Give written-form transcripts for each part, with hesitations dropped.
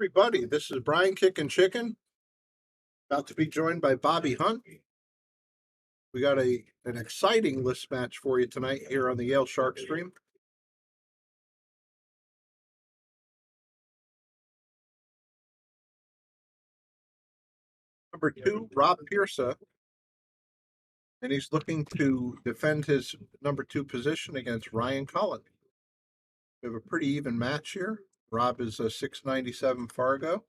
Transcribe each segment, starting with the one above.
Everybody, this is Brian Kickin' Chicken, about to be joined by Bobby Hunt. We got an exciting list match for you tonight here on the Yale Shark Stream. Number 2, Rob Piersa, and he's looking to defend his number 2 position against Ryan Cullen. We have a pretty even match here. Rob is a 697 Fargo.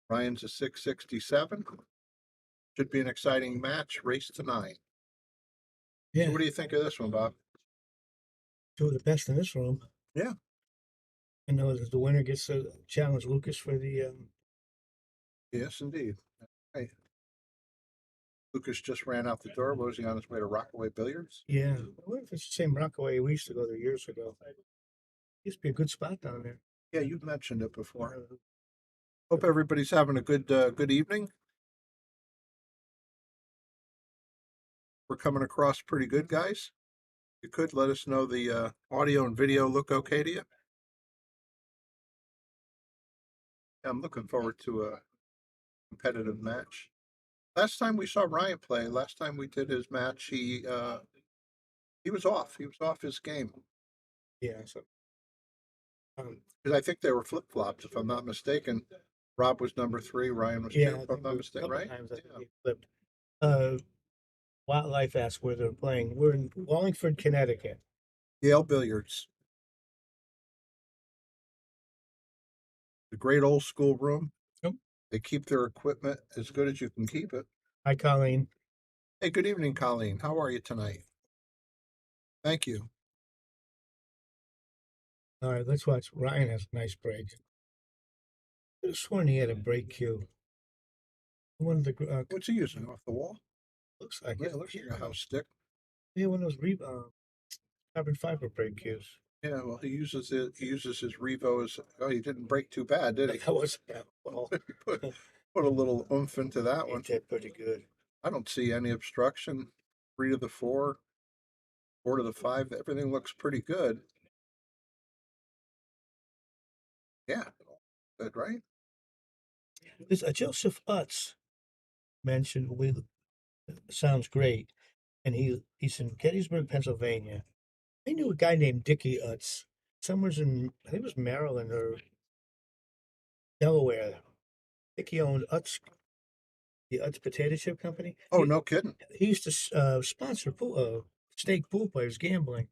Ryan's a 667. Should be an exciting match. Race to 9. Yeah, So what do you think of this one, Bob? two of the best in this room. Yeah. I know that the winner gets to challenge Lucas for the. Yes, indeed. Hey, Lucas just ran out the door. Was he on his way to Rockaway Billiards? Yeah, I wonder if it's the same Rockaway we used to go there years ago. Used to be a good spot down there. Yeah, you've mentioned it before. Hope everybody's having a good evening. We're coming across pretty good, guys. You could let us know the audio and video look okay to you. I'm looking forward to a competitive match. Last time we saw Ryan play, last time we did his match, he was off. He was off his game. Yeah, so Because I think they were flip flops, if I'm not mistaken. Rob was number 3, Ryan was 2, yeah, if I'm not mistaken, right? times I think he flipped. Uh, Wildlife asked where they're playing. We're in Wallingford, Connecticut. Yale Billiards. The great old school room. Yep. They keep their equipment as good as you can keep it. Hi, Colleen. Hey, good evening, Colleen. How are you tonight? Thank you. All right, let's watch. Ryan has a nice break. I could have sworn he had a break cue. One of the What's he using off the wall? looks like Yeah, it. it looks like a house stick. Yeah, one of those carbon fiber break cues. Yeah, well, he uses it. He uses his Revo as. Oh, he didn't break too bad, did he? That was bad. Well, Put a little oomph into that he one. did pretty good. I don't see any obstruction. 3 to the 4, 4 to the 5. Everything looks pretty good. Yeah, good, right? This Joseph Utz mentioned we sounds great, and he's in Gettysburg, Pennsylvania. I knew a guy named Dickie Utz. Somewhere's in I think it was Maryland or Delaware. I think he owned the Utz Potato Chip Company. Oh, no kidding. He used to sponsor stake pool players gambling.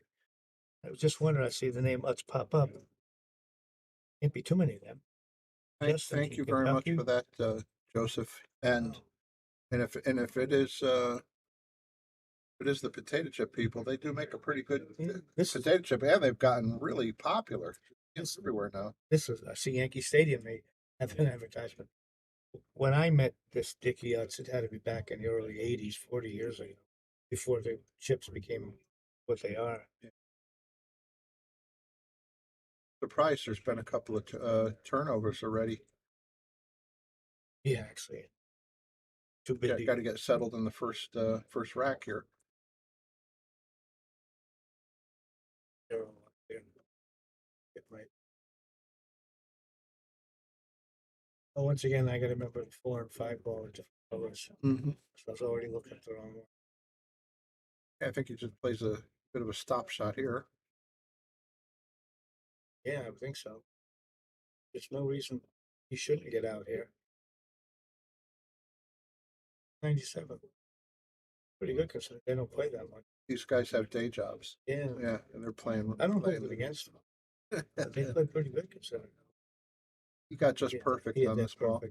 I was just wondering. I see the name Utz pop up. Can't be too many of them. Justin's Thank in you very much Kentucky. for that, Joseph. And if it is the potato chip people, they do make a pretty good potato chip, and they've gotten really popular. It's everywhere now. This is I see Yankee Stadium. They have an advertisement. When I met this Dickie Utz, it had to be back in the early '80s, 40 years ago, before the chips became what they are. Surprised there's been a couple of turnovers already. Yeah, actually, too Yeah, big. got to get settled in the first rack here. Right. Oh, once again, I got to remember the 4 and 5 ball are different colors. Mm-hmm. So I was already looking at the wrong one. I think he just plays a bit of a stop shot here. Yeah, I think so. There's no reason he shouldn't get out here. 97. Pretty good considering they don't play that much. These guys have day jobs. Yeah. Yeah, and they're playing. I don't hold it against them. They play pretty good considering. He got just perfect on this ball.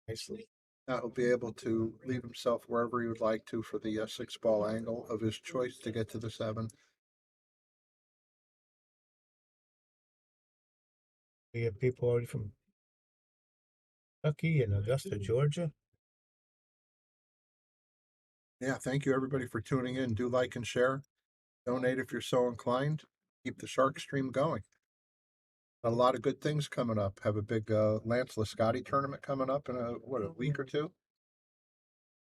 Nicely. Now he'll be able to leave himself wherever he would like to for the 6-ball angle of his choice to get to the 7. We have people already from Kentucky and Augusta, Georgia. Yeah, thank you everybody for tuning in. Do like and share. Donate if you're so inclined. Keep the Shark Stream going. Got a lot of good things coming up. Have a big Lance Lascotti tournament coming up in a week or two,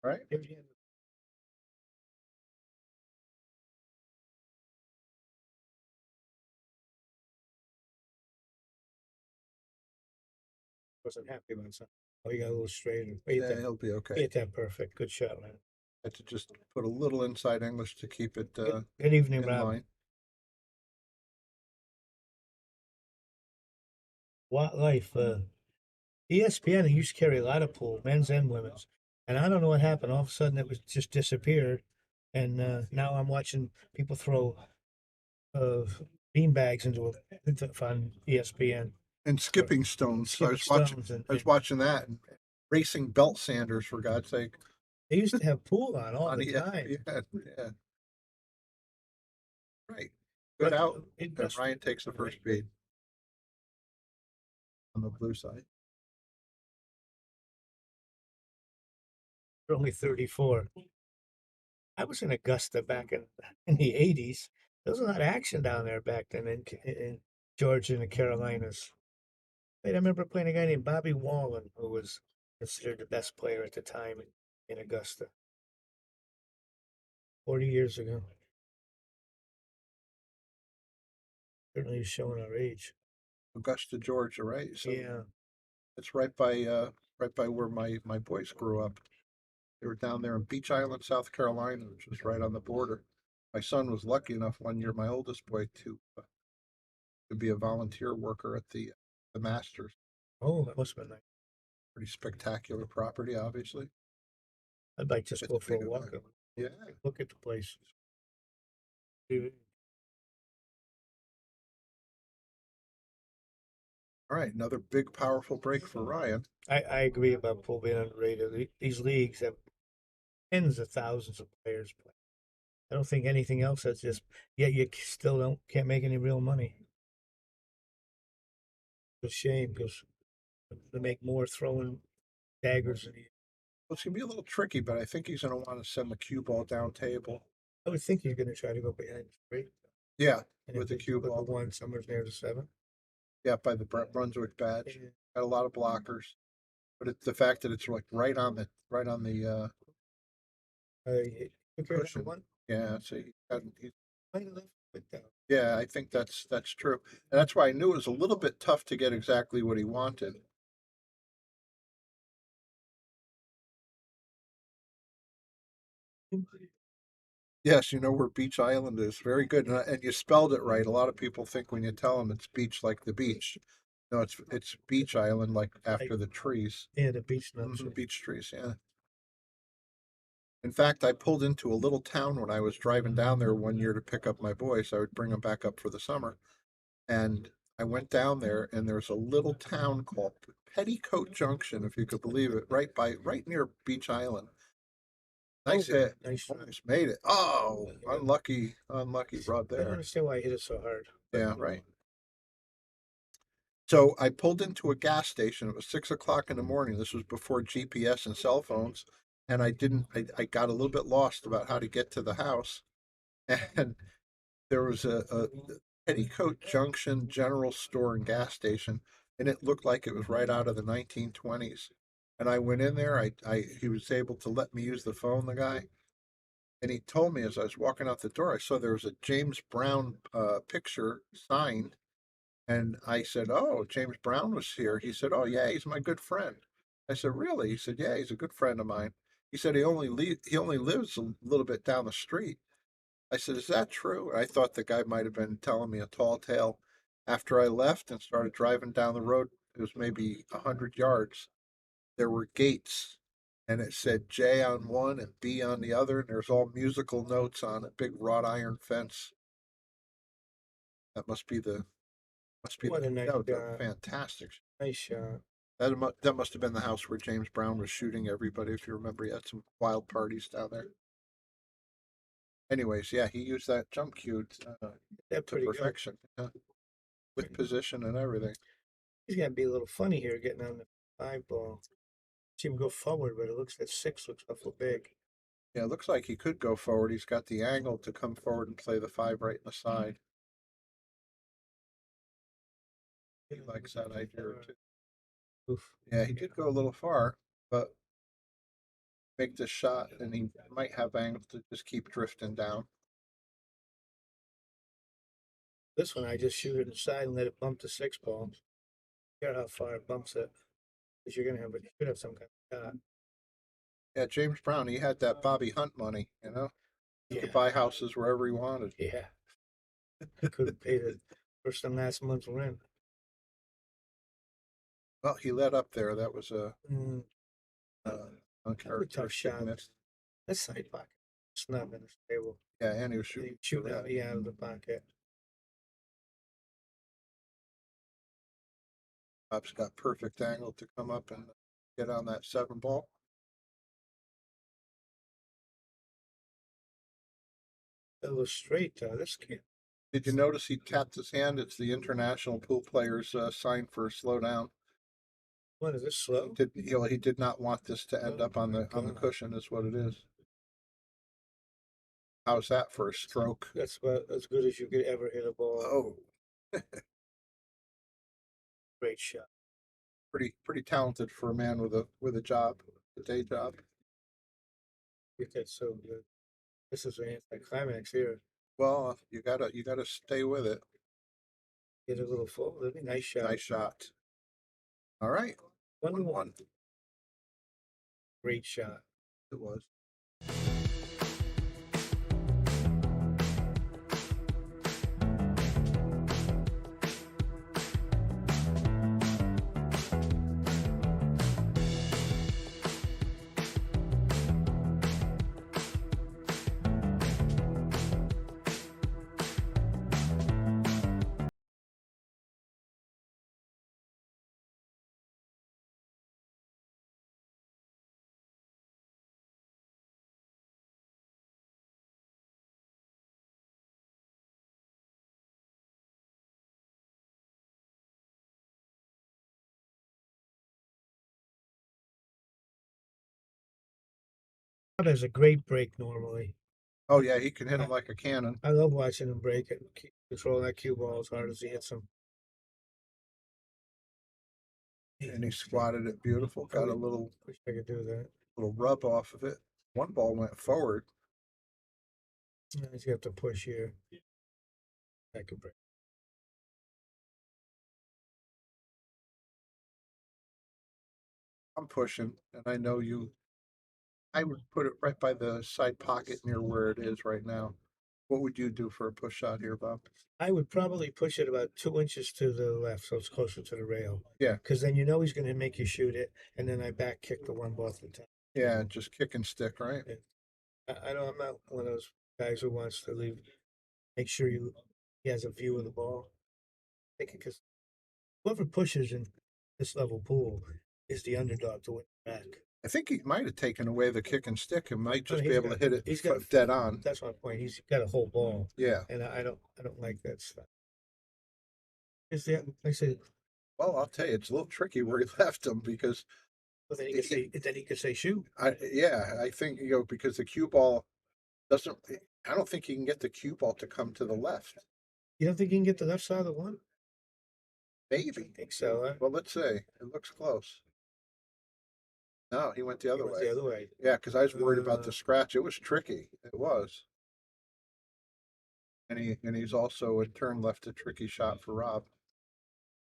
right? Wasn't happy about something. Oh, you got a little straighter. Hit Yeah, that. he'll be okay. Hit that perfect. Good shot, man. Had to just put a little inside English to keep it Good evening, in Rob. line. What life? ESPN used to carry a lot of pool, men's and women's. And I don't know what happened. All of a sudden, it was just disappeared. And now I'm watching people throw uh, bean bags on ESPN And or skipping stones. skipping stones. I was watching that and racing belt sanders for God's sake They used to have pool on all on the time. ESPN. Yeah, right. Good But out, it and must Ryan takes the first beat on the blue side. They're only 34. I was in Augusta back in the 80s. There was a lot of action down there back then in Georgia and the Carolinas. I remember playing a guy named Bobby Wallen, who was considered the best player at the time in Augusta 40 years ago. Certainly he's showing our age. Augusta, Georgia, right? So Yeah. it's right by where my boys grew up. They were down there in Beach Island, South Carolina, which was right on the border. My son was lucky enough one year, my oldest boy, to be a volunteer worker at the Masters. Oh, that must have been nice. Pretty spectacular property, obviously. I'd like to just It's a go for a big walk event. and Yeah. look at the place. All right, another big, powerful break for Ryan. I agree about pool being underrated. These leagues have tens of thousands of players play. I don't think anything else has just yet you still don't can't make any real money. It's a shame because they make more throwing daggers in the Well, it's gonna be a little tricky, but I think he's gonna want to send the cue ball down table. I would think you're gonna try to go behind the straight. Yeah, And with if the they cue put the ball. one somewhere near the seven. Yeah, by the Brunswick badge. Yeah. Got a lot of blockers, but it's the fact that it's like right on the You took care of number cushion. one. Yeah, so he Might have left it down. yeah, I think that's true, and that's why I knew it was a little bit tough to get exactly what he wanted. Yes, you know where Beach Island is. Very good, and you spelled it right. A lot of people think when you tell them it's beach like the beach. No, it's Beach Island, like Like after the trees. yeah, the beach nuts. Beach trees, yeah. In fact, I pulled into a little town when I was driving down there one year to pick up my boys. I would bring them back up for the summer. And I went down there, and there's a little town called Petticoat Junction, if you could believe it, right near Beach Island. Oh, Nice hit. nice try. Almost made it. Oh, Yeah. unlucky rod I don't there. understand why I hit it so hard. But Yeah, right. So I pulled into a gas station. It was 6 o'clock in the morning. This was before GPS and cell phones. And I got a little bit lost about how to get to the house. And there was a Petticoat Junction general store and gas station. And it looked like it was right out of the 1920s. And I went in there. He was able to let me use the phone, the guy. And he told me as I was walking out the door, I saw there was a James Brown picture signed. And I said, "Oh, James Brown was here." He said, "Oh, yeah, he's my good friend." I said, "Really?" He said, "Yeah, he's a good friend of mine." He said, he only lives a little bit down the street." I said, "Is that true?" And I thought the guy might have been telling me a tall tale. After I left and started driving down the road, it was maybe 100 yards. There were gates, and it said J on one and B on the other, and there's all musical notes on a big wrought iron fence. That must be what a nice that was a shot. fantastic. Nice shot. That must have been the house where James Brown was shooting everybody. If you remember, he had some wild parties down there. Anyways, yeah, he used that jump cue That to pretty good. perfection, yeah, with position and everything. He's gonna be a little funny here getting on the five ball. See him go forward, but it looks that six looks awful big. Yeah, it looks like he could go forward. He's got the angle to come forward and play the five right in the side. He likes that idea too. Oof. Yeah, he did go a little far, but make this shot, and he might have angle to just keep drifting down. This one I just shoot it inside and let it bump the six ball. Care how far it bumps it. because you're gonna have you should have some kind of shot. Yeah, James Brown, he had that Bobby Hunt money, you know? He could Yeah, buy houses wherever he wanted. yeah. I couldn't pay the first and last month's rent. Well, he led up there. That was Mm, a that was a tough uncharacteristic shot. miss. That side pocket. It's not in the stable. Yeah, and he was He shooting. shooting out, yeah, out of the pocket. Bob's got perfect angle to come up and get on that 7 ball. It was straight. This kid. Did you notice he tapped his hand? It's the international pool players sign for a slowdown. What is this slow? He did not want this to end Oh up on my the God. cushion. Is what it is. How's that for a stroke? That's about as good as you could ever hit a ball. Oh, Great shot. pretty talented for a man with a job, a day job. Hit that so good. This is an anticlimax here. Well, you gotta stay with it. Get a little forward. Nice shot. Nice shot. All right, 1-1. Great shot. it was. There's a great break normally. Oh yeah, he can hit I, him like a cannon, I love watching him break it. Control that cue ball as hard as he hits them. and he squatted it beautiful. Got a little Wish I could do that. rub off of it. 1 ball went forward. He's got to push here. I could break. I'm pushing, and I know you. I would put it right by the side pocket near where it is right now. What would you do for a push shot here, Bob? I would probably push it about 2 inches to the left, so it's closer to the rail. Yeah, Because then you know he's going to make you shoot it, and then I back kick the one ball at the top. yeah, just kick and stick, right? I know I'm not one of those guys who wants to leave. Make sure he has a view of the ball. I think because whoever pushes in this level pool is the underdog to win back. I think he might have taken away the kick and stick and might Oh, just be able to hit he's it got dead on. That's my point. He's got a whole ball, Yeah. and I don't like that stuff. Is that like I said? Well, I'll tell you, it's a little tricky where he left him because But then he could say shoot. I think because the cue ball doesn't. I don't think he can get the cue ball to come to the left. You don't think he can get the left side of the one? Maybe. I think so. Well, let's see. It looks close. No, he went the He other went way. the other way. Yeah, because I was worried about the Uh, scratch. It was tricky. It was. And he's also in turn left a tricky shot for Rob.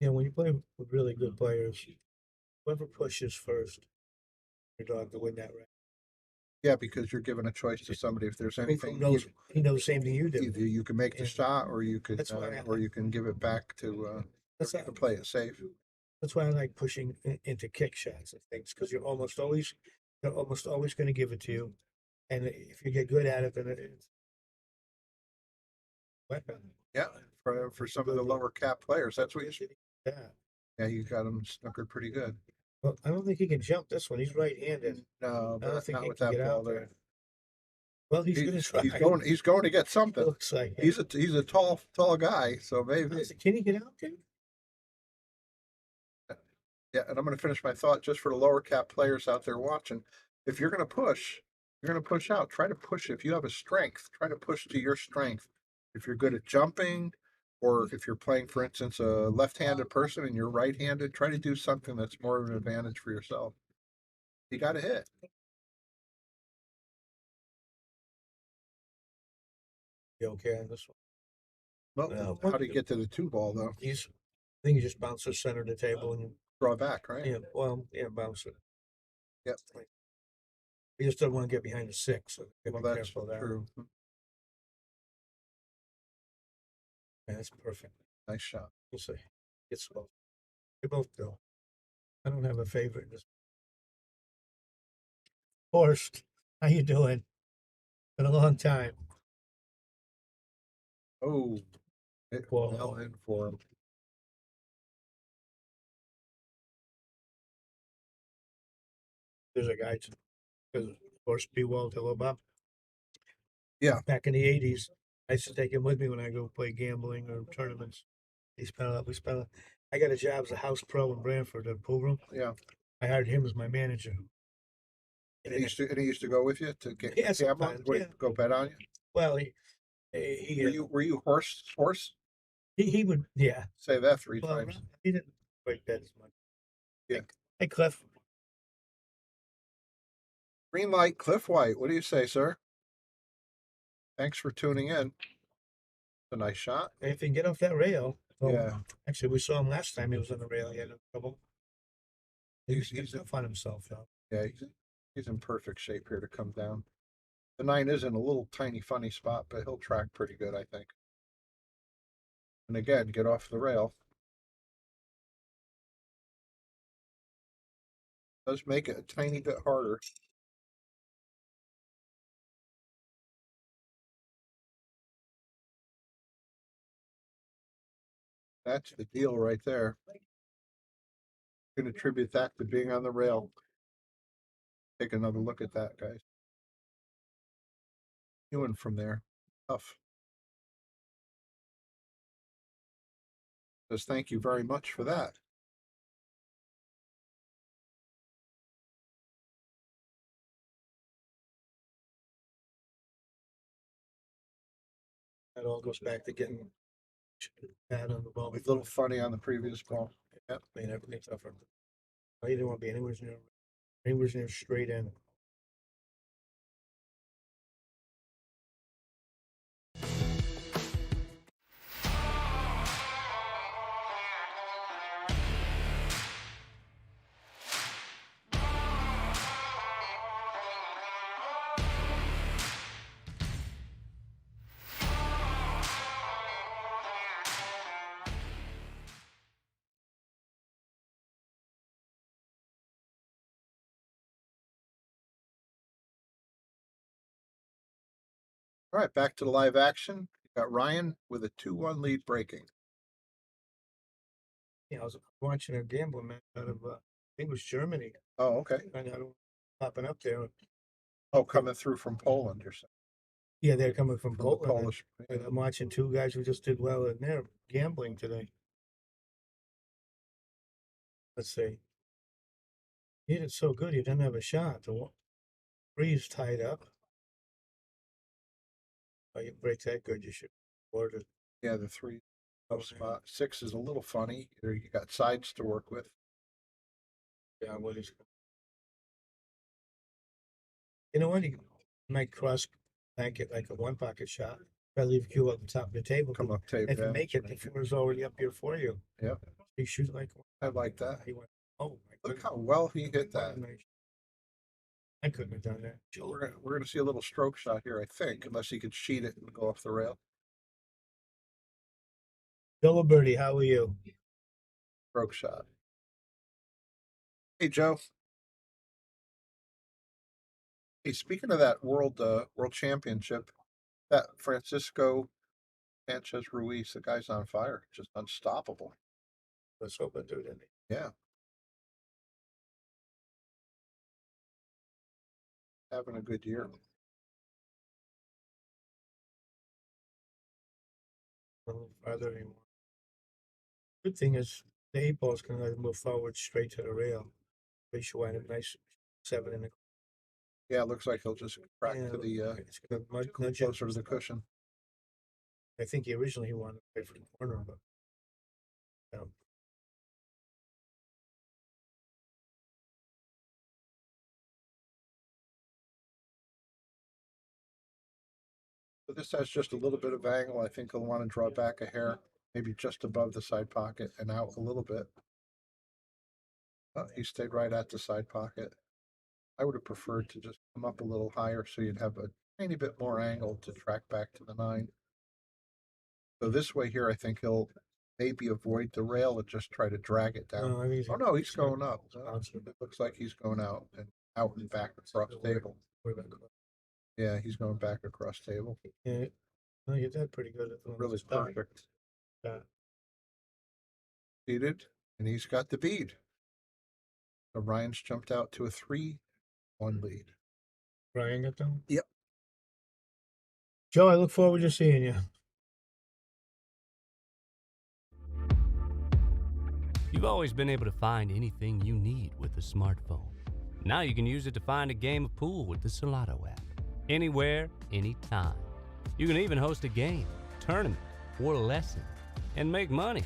Yeah, when you play with really good players, whoever pushes first, your dog to win that round. Yeah, because you're given a choice to somebody. If there's anything, He knows the same thing you do. either you can make the And shot or you could that's why or you can give it back to that's you why, can play it safe. that's why I like pushing into kick shots and things because they're almost always going to give it to you, and if you get good at it, then it's a weapon. Yeah, for some of the lower cap players, that's what you. Yeah. Yeah, you got him snookered pretty good. Well, I don't think he can jump this one. He's right-handed. No, I don't but think not he with can that get ball out there. there. Well, he's going to try. He's going to get something. Looks like it. He's a tall guy, so maybe. Can he get out there? Yeah, and I'm going to finish my thought just for the lower cap players out there watching. If you're going to push, you're going to push out. Try to push. If you have a strength, try to push to your strength. If you're good at jumping, or if you're playing, for instance, a left-handed person and you're right-handed, try to do something that's more of an advantage for yourself. You got to hit. You okay on this one? Well, how do you get to the 2 ball though? I think he just bounced the center of the table and draw back, right? Yeah, well, yeah, bounce it. Yep. You just don't want to get behind the six, so be Well, that's careful of that. true. Yeah, that's perfect. Nice shot. We'll see. It's both. They both do. I don't have a favorite. Just Horst, how you doing? Been a long time. Oh, it Whoa. well in for him. There's a guy, Horst B. Wald, hello, Bob. Yeah. Back in the 80s, I used to take him with me when I go play gambling or tournaments. I got a job as a house pro in Brantford at a pool room. Yeah. I hired him as my manager. And he used to go with you to get Yeah, gamble? sometimes, Would yeah. he go bet on you? Well, he, Were you horse? he would, yeah. Say that three Well, times. he didn't quite bet as much. Yeah. Hey, Cliff. Green light, Cliff White. What do you say, sir? Thanks for tuning in. A nice shot. If he can get off that rail. Well, Yeah. actually, we saw him last time he was on the rail. He had no trouble. He's He's tough on himself, though. yeah, he's in perfect shape here to come down. The 9 is in a little tiny funny spot, but he'll track pretty good, I think. And again, get off the rail. Does make it a tiny bit harder. That's the deal right there. Can attribute that to being on the rail. Take another look at that, guys. Doing from there. Tough. Says thank you very much for that. That all goes back to getting bad on the ball. A little funny on the previous ball. Yep. Made everything tougher. I didn't want to be anywhere near straight in. All right, back to the live action. Got Ryan with a 2-1 lead breaking. Yeah, I was watching a gambling match out of, I think it was Germany. Oh, okay. And I don't popping up there. Oh, coming through from Poland, you're saying. Yeah, they're coming from From the Poland. Polish. And I'm watching two guys who just did well in their gambling today. Let's see. He did so good, he didn't have a shot. The three's tied up. Oh, you break that good, you should order it. Yeah, the 3 tough spot. 6 is a little funny. You got sides to work with. Yeah, what is You know what? You might cross bank it like a one pocket shot. Try to leave cue up the top of the table. Come up tape. If you Yeah, make it, the floor is already up here for you. yeah. You shoot like I like that. he went, oh my Look goodness. how well he hit that. I couldn't have done that. We're gonna see a little stroke shot here, I think, unless he could cheat it and go off the rail. Hello, Birdie. How are you? Stroke shot. Hey, Joe. Hey, speaking of that world championship, that Francisco Sanchez Ruiz, the guy's on fire, just unstoppable. Let's hope I do it. Yeah, having a good year. A little farther anymore. Good thing is the eight ball's going to move forward straight to the rail. They should wind up nice 7 in the. Yeah, it looks like he'll just crack Yeah, to the it's going to nudge it. closer to the cushion. I think originally he wanted to play for the corner, but But this has just a little bit of angle. I think he'll want to draw back a hair, maybe just above the side pocket and out a little bit. He stayed right at the side pocket. I would have preferred to just come up a little higher so you'd have a tiny bit more angle to track back to the 9. So this way here, I think he'll maybe avoid the rail and just try to drag it down. No, I think Oh no, he's going gonna up. bounce it. It looks like he's going out and back across table. Yeah, he's going back across table. Yeah, no, you did pretty good at the Really start. perfect. Yeah. Seated, and he's got the bead. So Ryan's jumped out to a 3-1 lead. Ryan got them. Yep. Joe, I look forward to seeing you. You've always been able to find anything you need with a smartphone. Now you can use it to find a game of pool with the Solato app. Anywhere, anytime. You can even host a game, tournament, or lesson, and make money.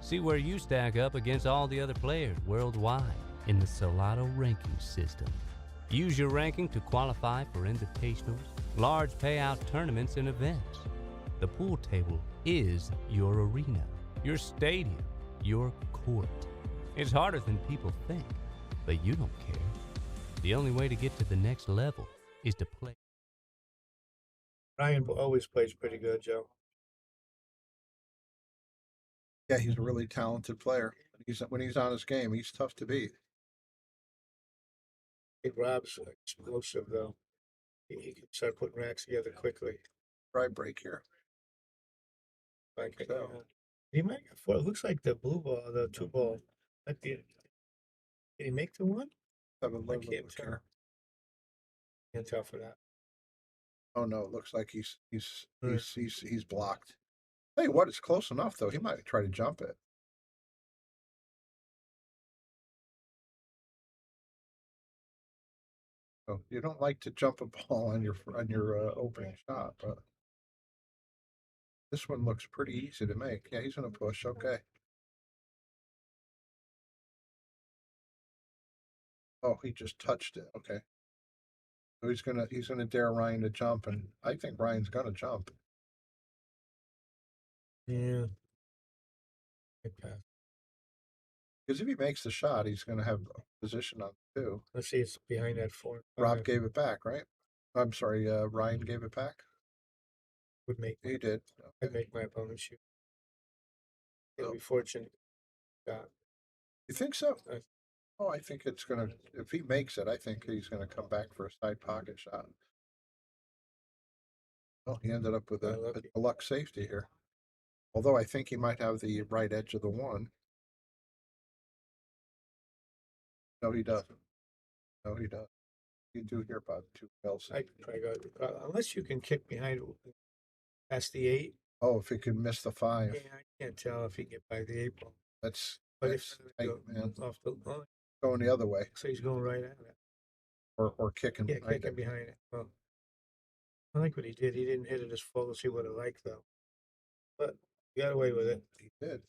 See where you stack up against all the other players worldwide in the Solato ranking system. Use your ranking to qualify for invitationals, large payout tournaments, and events. The pool table is your arena, your stadium, your court. It's harder than people think, but you don't care. The only way to get to the next level is to play. Ryan always plays pretty good, Joe. Yeah, he's a really talented player. When he's on his game, he's tough to beat. Hey, Rob's explosive though. He can start putting racks together quickly. Try break here. Like So. he might get 4. It looks like the blue ball, the 2 ball. Might be. Did he make the 1? Have a I look can't tell. here. Can't tell for that. Oh no, it looks like he's Right. blocked. Hey, what? It's close enough though. He might try to jump it. Oh, you don't like to jump a ball on your opening shot, but this one looks pretty easy to make. Yeah, he's gonna push. Okay. Oh, he just touched it. Okay. So he's gonna dare Ryan to jump, and I think Ryan's gonna jump. Yeah. Good pass. Because if he makes the shot, he's gonna have position on 2. Let's see, it's behind that 4 and 5. Rob gave it back, right? I'm sorry, Ryan gave it back. Would make He did. I'd Okay. make my opponent shoot. He'll So, be fortunate. Yeah. you think so? I- Oh, I think it's gonna. If he makes it, I think he's gonna come back for a side pocket shot. Oh, he ended up with a luck safety here. Although I think he might have the right edge of the 1. No, he doesn't. No, he doesn't. You do hear about 2 rails. I probably got unless you can kick behind past the 8. Oh, if he could miss the 5, Yeah, I can't tell if he can get by the 8 ball. that's But that's if tight, go man. off the line, Going the other way, so he's going right at it. or kicking. Yeah, Right kicking behind it. Well, I like what he did. He didn't hit it as full as he would have liked though. But he got away with it. He did.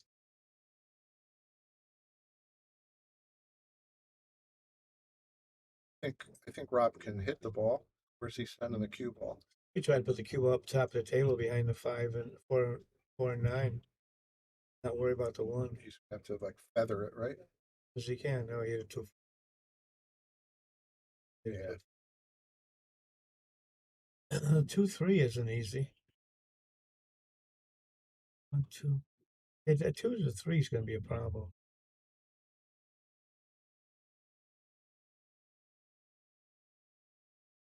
I think Rob can hit the ball. Where's he sending the cue ball? He tried to put the cube up top of the table behind the 5 and 4 and 9. Not worry about the 1 He's gonna have to like feather it, right? as he can. No, he hit it too. Yeah. 2-3 isn't easy. 1, 2. Yeah, that 2 to 3 is going to be a problem.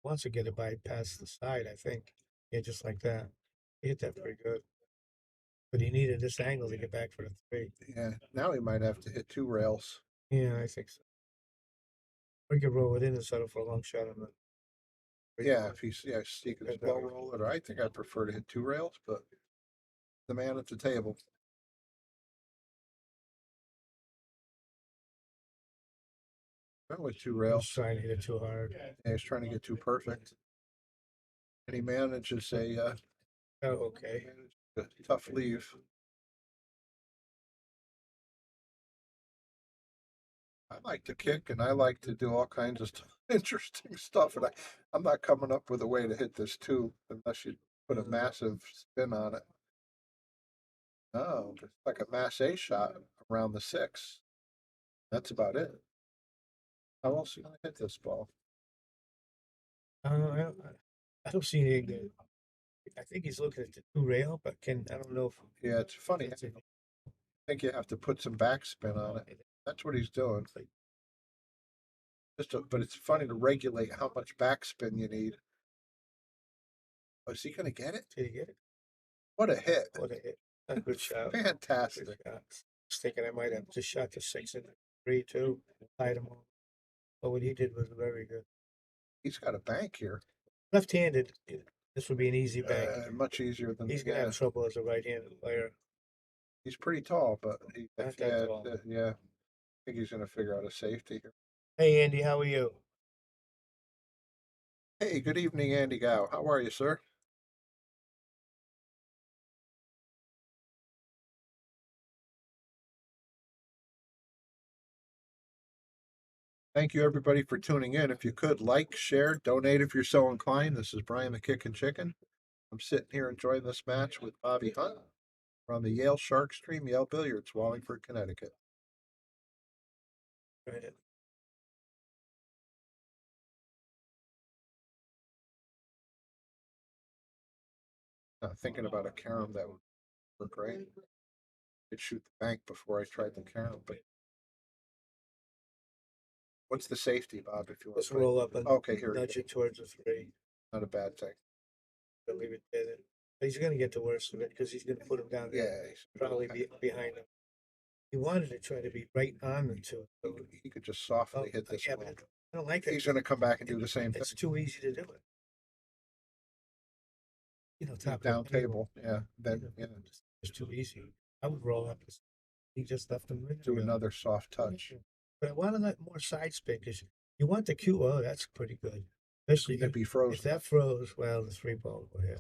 Wants to get it by past the side, I think. Yeah, just like that. He hit that pretty good. But he needed this angle to get back for the 3. Yeah. Now he might have to hit 2 rails. Yeah, I think so. Or he could roll it in and settle for a long shot on the. Yeah, if he's he can slow roll it. Or I think I'd prefer to hit 2 rails, but the man at the table. Went with 2 He was rails. trying to hit it too hard. Yeah, he's trying to get too perfect. And he manages Oh, okay. a tough leave. I like to kick and I like to do all kinds of interesting stuff. And I'm not coming up with a way to hit this 2 unless you put a massive spin on it. Oh, it's like a mass A shot around the 6. That's about it. How else are you gonna hit this ball? I don't see anything good. I think he's looking at the two rail, but I don't know if Yeah, it's funny. it's I think you have to put some backspin on it. That's what he's doing. But it's funny to regulate how much backspin you need. Oh, is he gonna get it? Did he get it? What a hit! What a hit. A good shot. Fantastic. Good shot. I was thinking I might have just shot the 6 and 3 too. Tied him all. But what he did was very good. He's got a bank here. Left-handed, this would be an easy bank. Much easier than He's gonna have trouble as a right-handed player. He's pretty tall, but Not that tall. yeah. I think he's gonna figure out a safety here. Hey Andy, how are you? Hey, good evening, Andy Gow. How are you, sir? Thank you, everybody, for tuning in. If you could, like, share, donate if you're so inclined. This is Brian the Kickin' Chicken. I'm sitting here enjoying this match with Bobby Hunt from the Yale Shark Stream, Yale Billiards, Wallingford, Connecticut. Right. Thinking about a carom that would work great. I'd shoot the bank before I tried the carom, but what's the safety, Bob? If you want Let's to play? roll up and Okay, here we nudge go. it towards the 3. Not a bad thing. Don't leave it there. But he's gonna get the worst of it because he's gonna put him down there. Yeah, Probably behind him. He wanted to try to be right on the 2. he could just softly hit this yeah, ball. but I don't like that. He's going to come back and do the same thing. It's too easy to do it. Top of Down the table. Yeah. Then it's too easy. I would roll up. He just left him right do there. another soft touch. But I want to let more side spin because you want the cue. Oh, that's pretty good. Especially It'd be frozen. if that froze, well, the 3 ball will hit.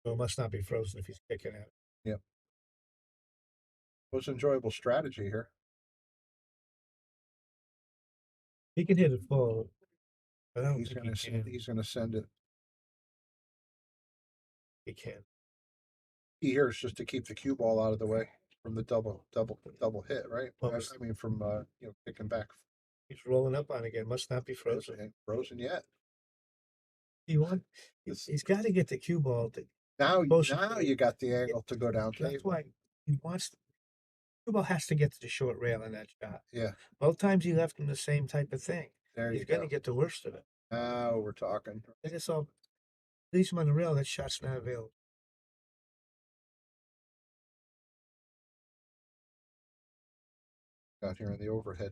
So it must not be frozen if he's kicking out. Yep. It was enjoyable strategy here. He can hit it full. But I don't He's think going he can. He's going to send it. He can. Key here is just to keep the cue ball out of the way from the double hit, right? Well, I mean, from kicking back. He's rolling up on again. Must not be frozen. Ain't frozen yet. He's got to get the cue ball. Now you got the angle to go down. That's why he wants. Cue ball has to get to the short rail in that shot. Yeah. Both times he left him the same type of thing. He's going to get the worst of it. Now we're talking. And it's all. Leaves him on the rail. That shot's not available. Down here in the overhead.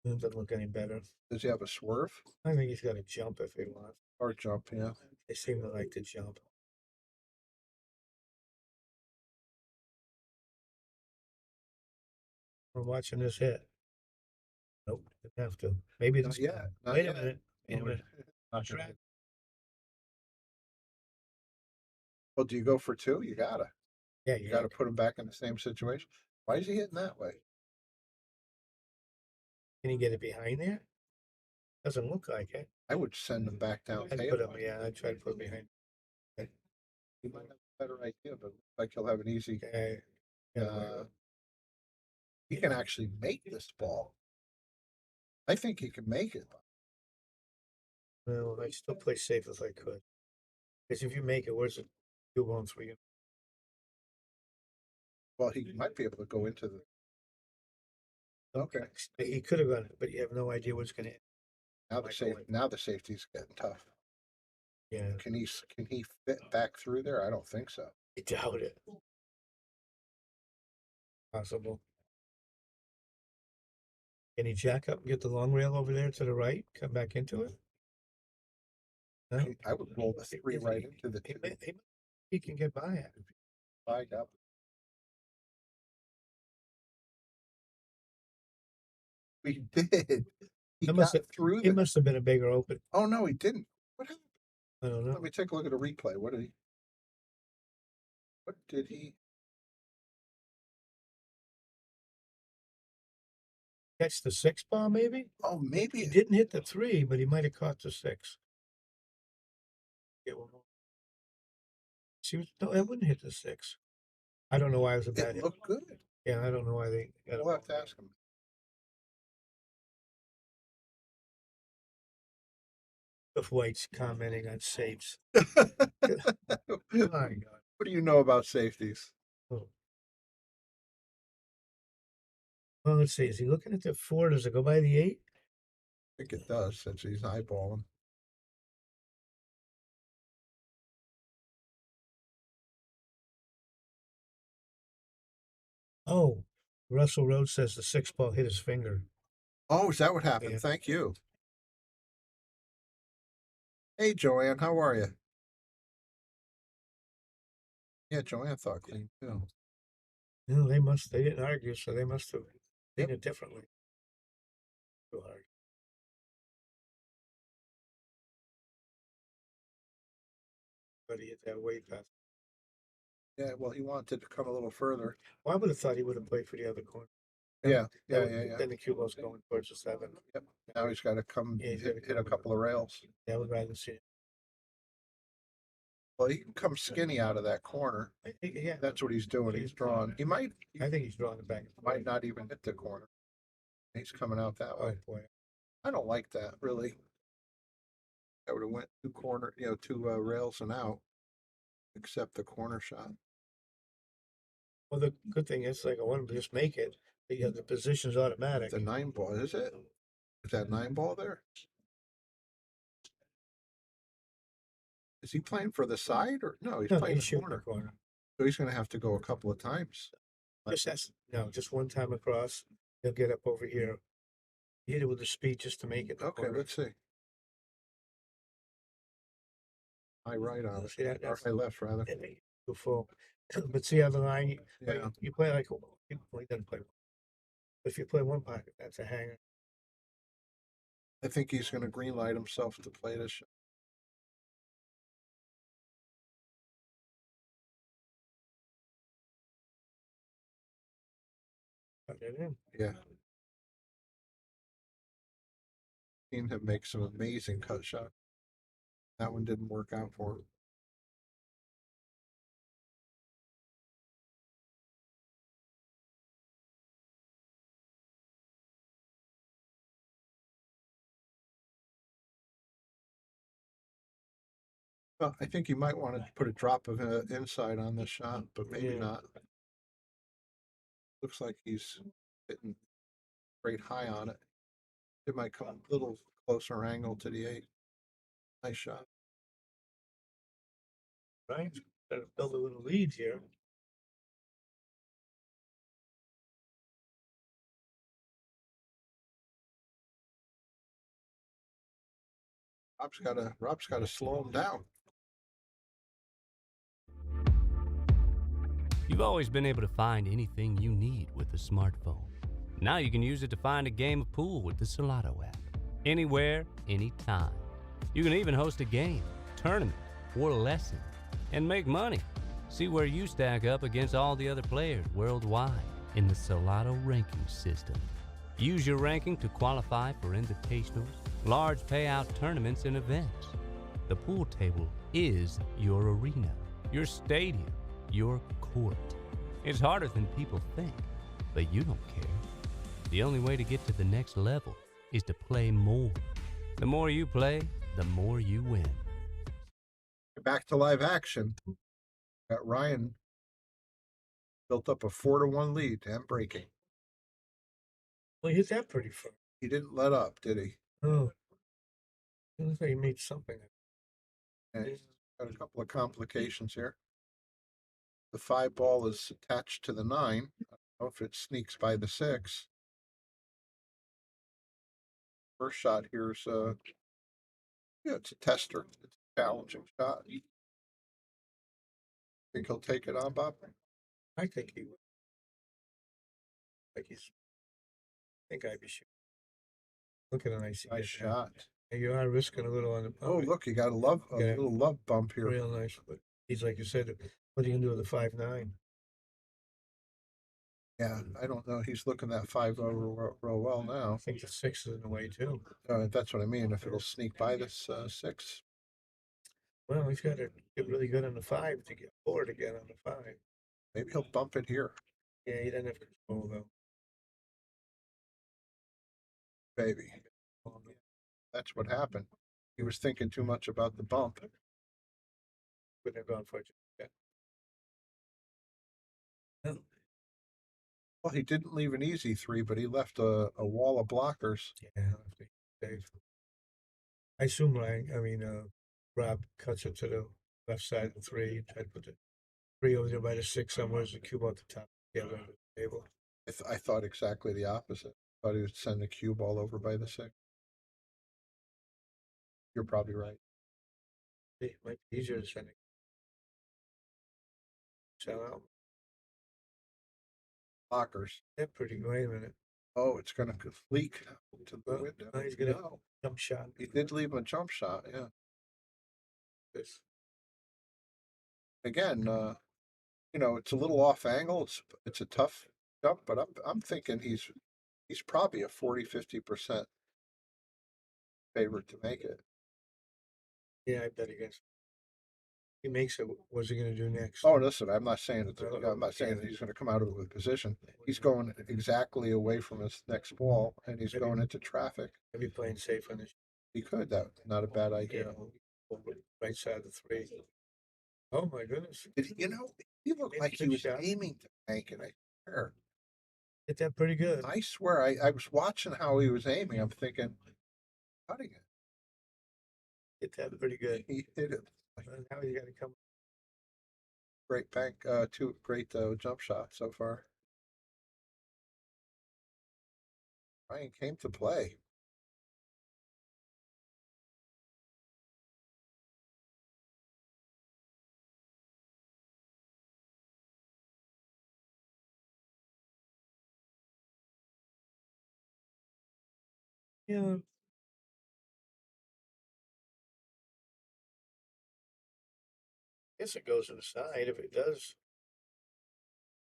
It doesn't look any better. Does he have a swerve? I think he's got to jump if he wants. Or jump, yeah. They seem to like to jump. We're watching this hit. Nope, didn't have to. Maybe Not this. yet. Not Wait yet. a minute. Wait a minute. Not gonna hit. Well, do you go for 2? You gotta. Yeah, You gotta put him back in the same situation. Why is he hitting that way? Can he get it behind there? Doesn't look like it. I would send him back down I'd table. put him, yeah, I'd try to put him behind. He might have a better idea, but like he'll have an easy. Okay. He can actually make this ball. I think he can make it. Well, I'd still play safe if I could. Because if you make it, where's it? 2-1 for you. Well, he might be able to go into the. Okay. He could have gone it, but you have no idea what's going to hit. Now the safety's getting tough. Yeah. Can he fit back through there? I don't think so. I doubt it. Possible. Can he jack up and get the long rail over there to the right? Come back into it? No? I would roll the 3 right into the 2. He can get by it. Flag up. We did. He got through. It must have been a bigger open. Oh no, he didn't. What happened? I don't know. Let me take a look at a replay. What did he? Catch the 6 ball, maybe? Oh, maybe he didn't hit the 3, but he might have caught the 6. Get one more. No, I wouldn't hit the 6. I don't know why it was a bad It hit. looked good. Yeah, I don't know why they got We'll have to ask him. Cliff White's commenting on safes. What My God. do you know about safeties? Oh. Well, let's see. Is he looking at the 4? Does it go by the 8? I think it does since he's eyeballing. Oh, Russell Rhodes says the 6 ball hit his finger. Oh, is that what happened? Yeah. Thank you. Hey, Joanne, how are you? Yeah, Joanne thought clean too. No, they didn't argue, so they must have seen it differently. Too hard. But he hit that way past. Yeah, well, he wanted to come a little further. Well, I would have thought he would have played for the other corner. Yeah. Then the cue ball's going towards the 7. Yep. Now he's got to come Yeah, he's gotta hit a come. couple of rails. Yeah, I would rather see it. Well, he can come skinny out of that corner. Yeah, That's what he's doing. He's drawing. He might I think he's drawing it back. might not even hit the corner. He's coming out that Oh way. boy. I don't like that really. I would have went two rails and out, except the corner shot. Well, the good thing is, like, I want him to just make it. The position's automatic. The 9 ball, is it? Is that 9 ball there? Is he playing for the side or no? He's No, playing he's the shooting the corner. corner. So he's going to have to go a couple of times. Just one time across. He'll get up over here. Hit it with the speed just to make it. Okay, let's see. High right on it. See that? Or high left rather. Too full. But see how the line, Yeah. you play like, he doesn't play. But if you play one pocket, that's a hanger. I think he's going to green light himself to play this shot. Cut it in. Yeah. Seen him make some amazing cut shots. That one didn't work out for him. Well, I think he might want to put a drop of inside on this shot, but maybe Yeah. not. Looks like he's hitting great high on it. It might come a little closer angle to the 8. Nice shot. Right? Got to build a little lead here. Rob's got to slow him down. You've always been able to find anything you need with a smartphone. Now you can use it to find a game of pool with the Solato app. Anywhere, anytime. You can even host a game, tournament, or lesson, and make money. See where you stack up against all the other players worldwide in the Solato ranking system. Use your ranking to qualify for invitationals, large payout tournaments, and events. The pool table is your arena, your stadium, your court. It's harder than people think, but you don't care. The only way to get to the next level is to play more. The more you play, the more you win. Back to live action. Got Ryan built up a 4-1 lead and breaking. Well, he hit that pretty far. He didn't let up, did he? Oh. It looks like he made something. And he's got a couple of complications here. The 5 ball is attached to the 9. I don't know if it sneaks by the 6. First shot here's it's a tester. It's a challenging shot. Think he'll take it on, Bob? I think he would. I think I'd be shooting. Look at a nice shot. And you are risking a little on the. Oh, look, you got a little love bump here. Real nice, but he's like you said. What are you gonna do with the 5-9? Yeah, I don't know. He's looking that 5 over real well now. I think the 6 is in the way too. That's what I mean. If it'll sneak by this 6. Well, he's got to get really good on the 5 to get forward again on the 5. Maybe he'll bump it here. Yeah, he doesn't have control though. Maybe. That's what happened. He was thinking too much about the bump. Couldn't have gone for it. Yeah. Well, he didn't leave an easy three, but he left a wall of blockers. Yeah, Dave. I assume Rob cuts it to the left side of the three, try to put the three over there by the six somewhere as the cube on the top of the table. I thought exactly the opposite. Thought he would send the cue ball over by the six. You're probably right. It might be easier to send it. Sell out. Blockers. Yeah, pretty good. Wait a minute. Oh, it's going to leak to the Well, window. now he's gonna No. jump shot. He did leave him a jump shot, yeah. This. Again, it's a little off angle. It's a tough jump, but I'm thinking he's probably a 40-50% favorite to make it. Yeah, I bet against. He makes it. What's he gonna do next? Oh, listen, I'm not saying that he's going to come out of it with position. He's going exactly away from his next ball, and he's going into traffic. Maybe playing safe on this. He could. That not a bad idea. Right side of the three. Oh my goodness! He looked like he was aiming to bank it. I swear. Hit that pretty good. I swear, I was watching how he was aiming. I'm thinking, cutting it. Hit that pretty good. He hit it. Now you got to come. Great bank, two great jump shots so far. Ryan came to play. Yeah. Guess it goes to the side. If it does,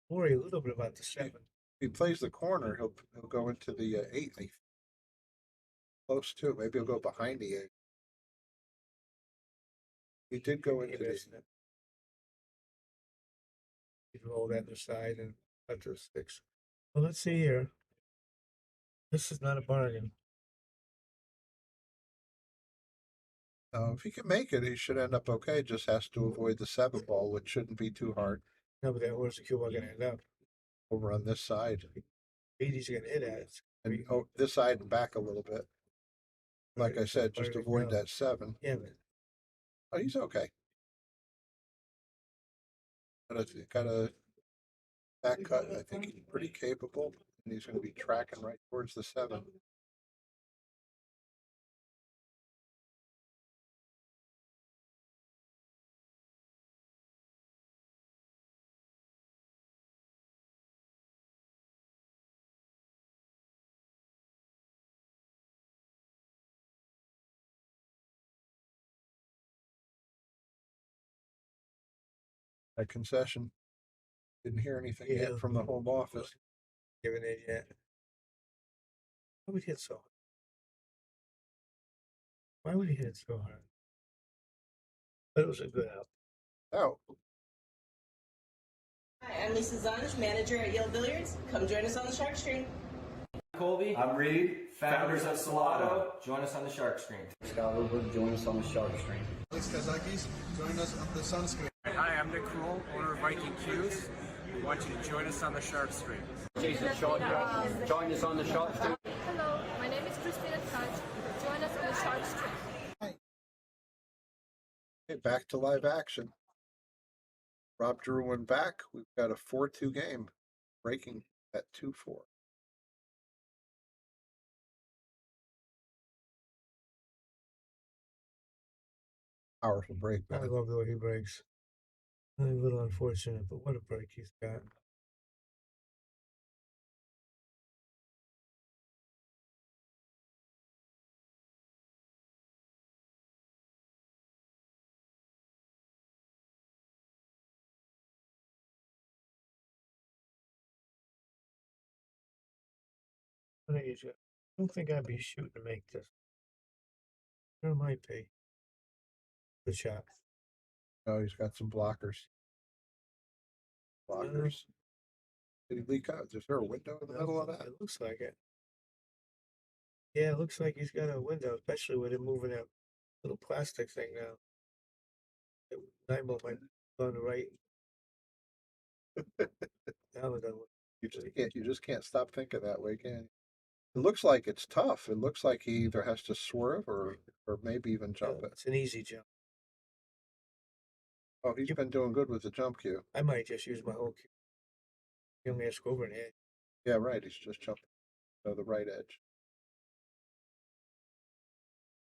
worry a little bit about the seven. If he plays the corner, he'll go into the 8. Close to it. Maybe he'll go behind the 8. He did go into the. He'd roll that to the side and cut to the 6. Well, let's see here. This is not a bargain. If he can make it, he should end up okay. Just has to avoid the 7 ball, which shouldn't be too hard. No, but where's the cue ball gonna end up? Over on this side. 80's gonna hit at it. And this side and back a little bit. Like I said, just avoid that 7. Yeah, but oh, he's okay. Got a back cut. I think he's pretty capable, and he's going to be tracking right towards the 7. A concession. Didn't hear anything yet from the home office. Giving it yet. Why would he hit so hard? Why would he hit so hard? But it was a good out. Oh. Hi, I'm Lisa Zunge, manager at Yale Billiards. Come join us on the Shark Screen. Colby. I'm Reed, Founders of Salado. Join us on the Shark Screen. Scott Woodward, join us on the Shark Screen. Alex Kazakis, join us on the Sunscreen. Hi, I'm Nick Kroll, owner of Viking Q's. We want you to join us on the Shark Screen. Jason Shaw, join us on the Shark Screen. Hello, my name is Christina Touch. Join us on the Shark Screen. Okay, back to live action. Rob drew one back. We've got a 4-2 game, breaking at 2-4. Powerful break, I man. love the way he breaks. A little unfortunate, but what a break he's got. I don't think I'd be shooting to make this. There might be. Good shot. Oh, he's got some blockers. Lockers. Did he leak out? Is there a window in the middle of that? It looks like it. Yeah, it looks like he's got a window, especially with him moving that little plastic thing now. Nine might on the right. Now it doesn't look. You just can't stop thinking that way, can you? It looks like it's tough. It looks like he either has to swerve or maybe even jump it. It's an easy jump. Oh, he's been doing good with the jump cue. I might just use my whole cue. You only have to go over an edge. Yeah, right. He's just jumping to the right edge.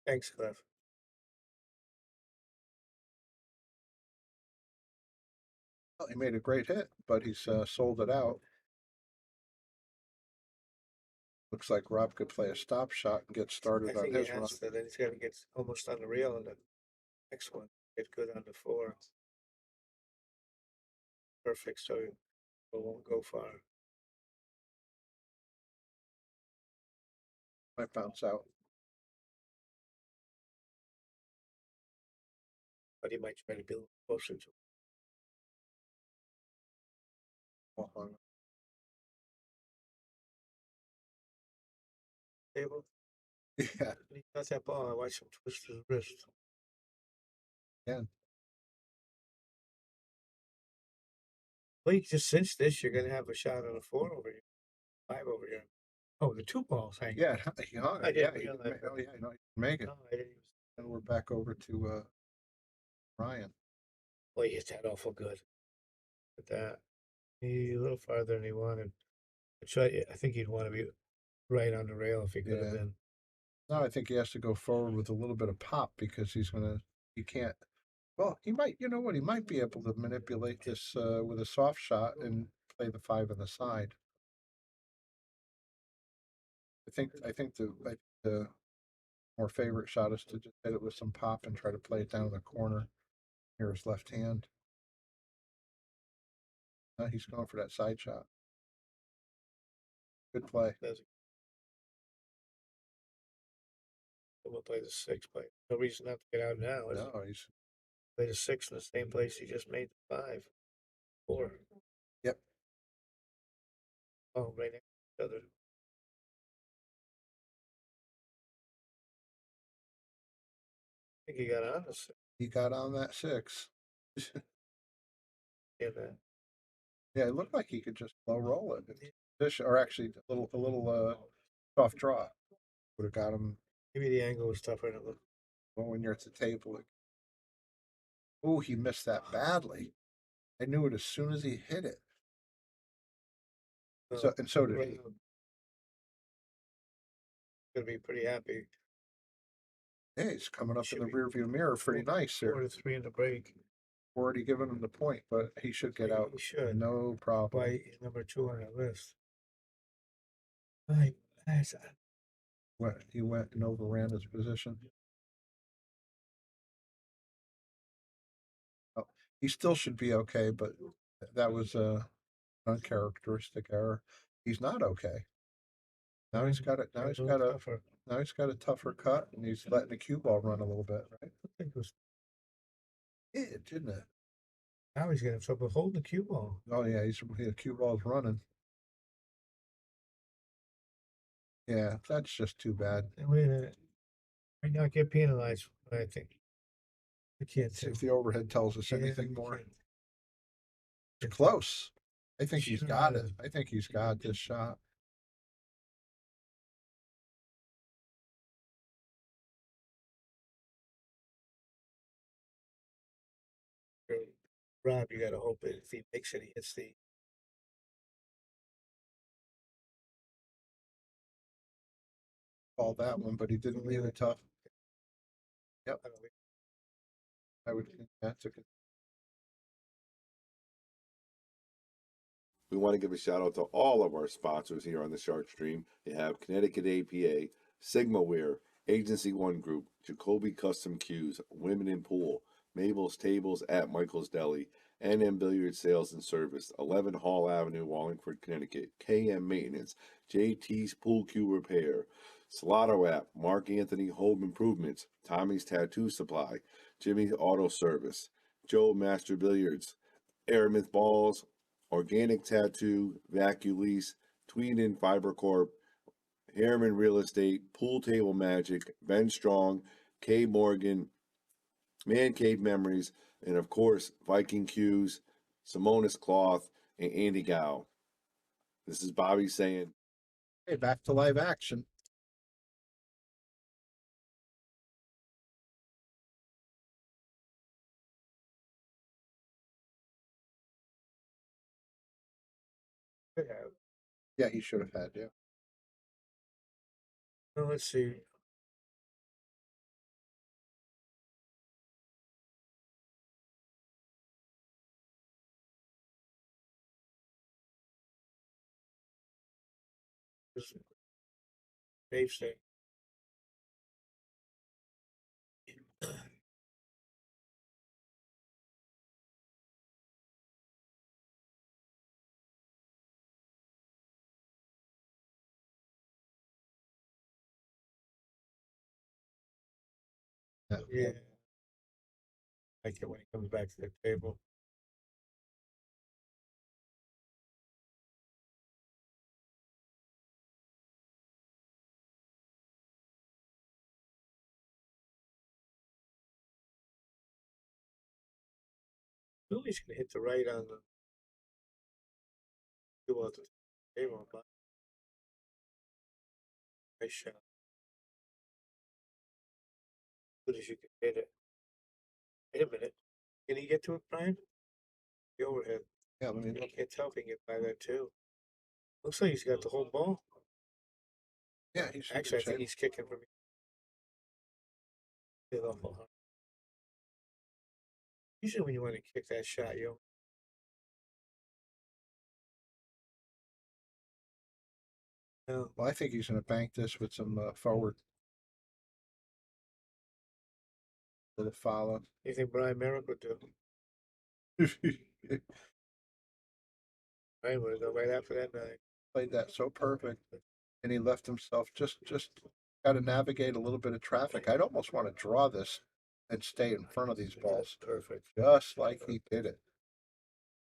Thanks, Cliff. Well, he made a great hit, but he's sold it out. Looks like Rob could play a stop shot and get I started on think he his run. has to. Then he's got to get almost on the rail on the next one. Get good on the 4. Perfect, so it won't go far. Might bounce out. But he might try to build closer to Uh-huh. the table. Yeah, When he got that ball, I watched him twist his wrist. yeah. Well, you just cinch this, you're gonna have a shot on a 4 over here, 5 over here. Oh, the 2 balls hang. Yeah, he hung I it. Yeah, didn't he realize oh yeah, no, he can make it. No, I didn't even. And we're back over to Ryan. Well, he hit that awful good. But that he a little farther than he wanted. I think he'd want to be right on the rail if he could have Yeah. been. No, I think he has to go forward with a little bit of pop because he can't. Well, he might, you know what, he might be able to manipulate this with a soft shot and play the 5 on the side. I think the more favorite shot is to just hit it with some pop and try to play it down in the corner near his left hand. He's going for that side shot. Good play. We'll play the 6 play. No reason not to get out now. Is No, he's play the 6 in the same place he just made the 5. 4. Yep. Oh, right next to each other. I think he got on the 6. He got on that 6. Yeah, man. Yeah, it looked like he could just low roll it. Fish, or actually a little soft draw would have got him. Maybe the angle was tougher than it looked. Well, when you're at the table. Oh, he missed that badly. I knew it as soon as he hit it. So did he. Gonna be pretty happy. Yeah, he's coming up in the rearview mirror pretty nice 4 here. to 3 in the break. Already given him the point, but he should get out. He should. No problem. Why he's number 2 on the list. Right. He went and overran his position. Oh, he still should be okay, but that was a uncharacteristic error. He's not okay. Now he's got it. Now he's got a tougher cut, and he's letting the cue ball run a little bit, right? I think it was. It didn't it? Now he's gonna have trouble holding the cue ball. Oh yeah, the cue ball's running. Yeah, that's just too bad. Wait a minute. Might not get penalized, I think. I can't See if the overhead tells us anything we more. can't. It's close. I think he's got it. Sure. I think he's got this shot. Rob, you gotta hope that if he makes it, he hits the. Called that one, but he didn't leave it tough. Yep. I would think that's a good. We want to give a shout out to all of our sponsors here on the Shark Stream. You have Connecticut APA, SigmaWare, Agency One Group, Jacoby Custom Cues, Women in Pool, Mabel's Tables at Michael's Deli, NM Billiard Sales and Service, 11 Hall Avenue, Wallingford, Connecticut, KM Maintenance, JT's Pool Cue Repair, Salado App, Mark Anthony Home Improvements, Tommy's Tattoo Supply, Jimmy's Auto Service, Joe Master Billiards, Aramith Balls, Organic Tattoo, Vaculease, Tweenan Fiber Corp, Harriman Real Estate, Pool Table Magic, Ben Strong, K Morgan, Man Cave Memories, and of course, Viking Cues, Simonis Cloth, and Andy Gow. This is Bobby saying, Hey, back to live action. Yeah, he should have had, yeah. Well, let's see. Dave saying. Yeah. I like it when he comes back to the table. Billy's gonna hit the right on the two out the table, but nice shot. Good as you can hit it. Wait a minute. Can he get to it, Brian? The overhead. Yeah, let me I look. can't tell if he can get by that too. Looks like he's got the whole ball. Yeah, he's in Actually, I good think shape. he's kicking for me. Usually when you want to kick that shot, you know. Well, I think he's going to bank this with some forward. Little follow. You think Brian Merrick would do? Brian would go right after that night. Played that so perfect, and he left himself just got to navigate a little bit of traffic. I'd almost want to draw this and stay in front of these balls, Perfect. just like he did it.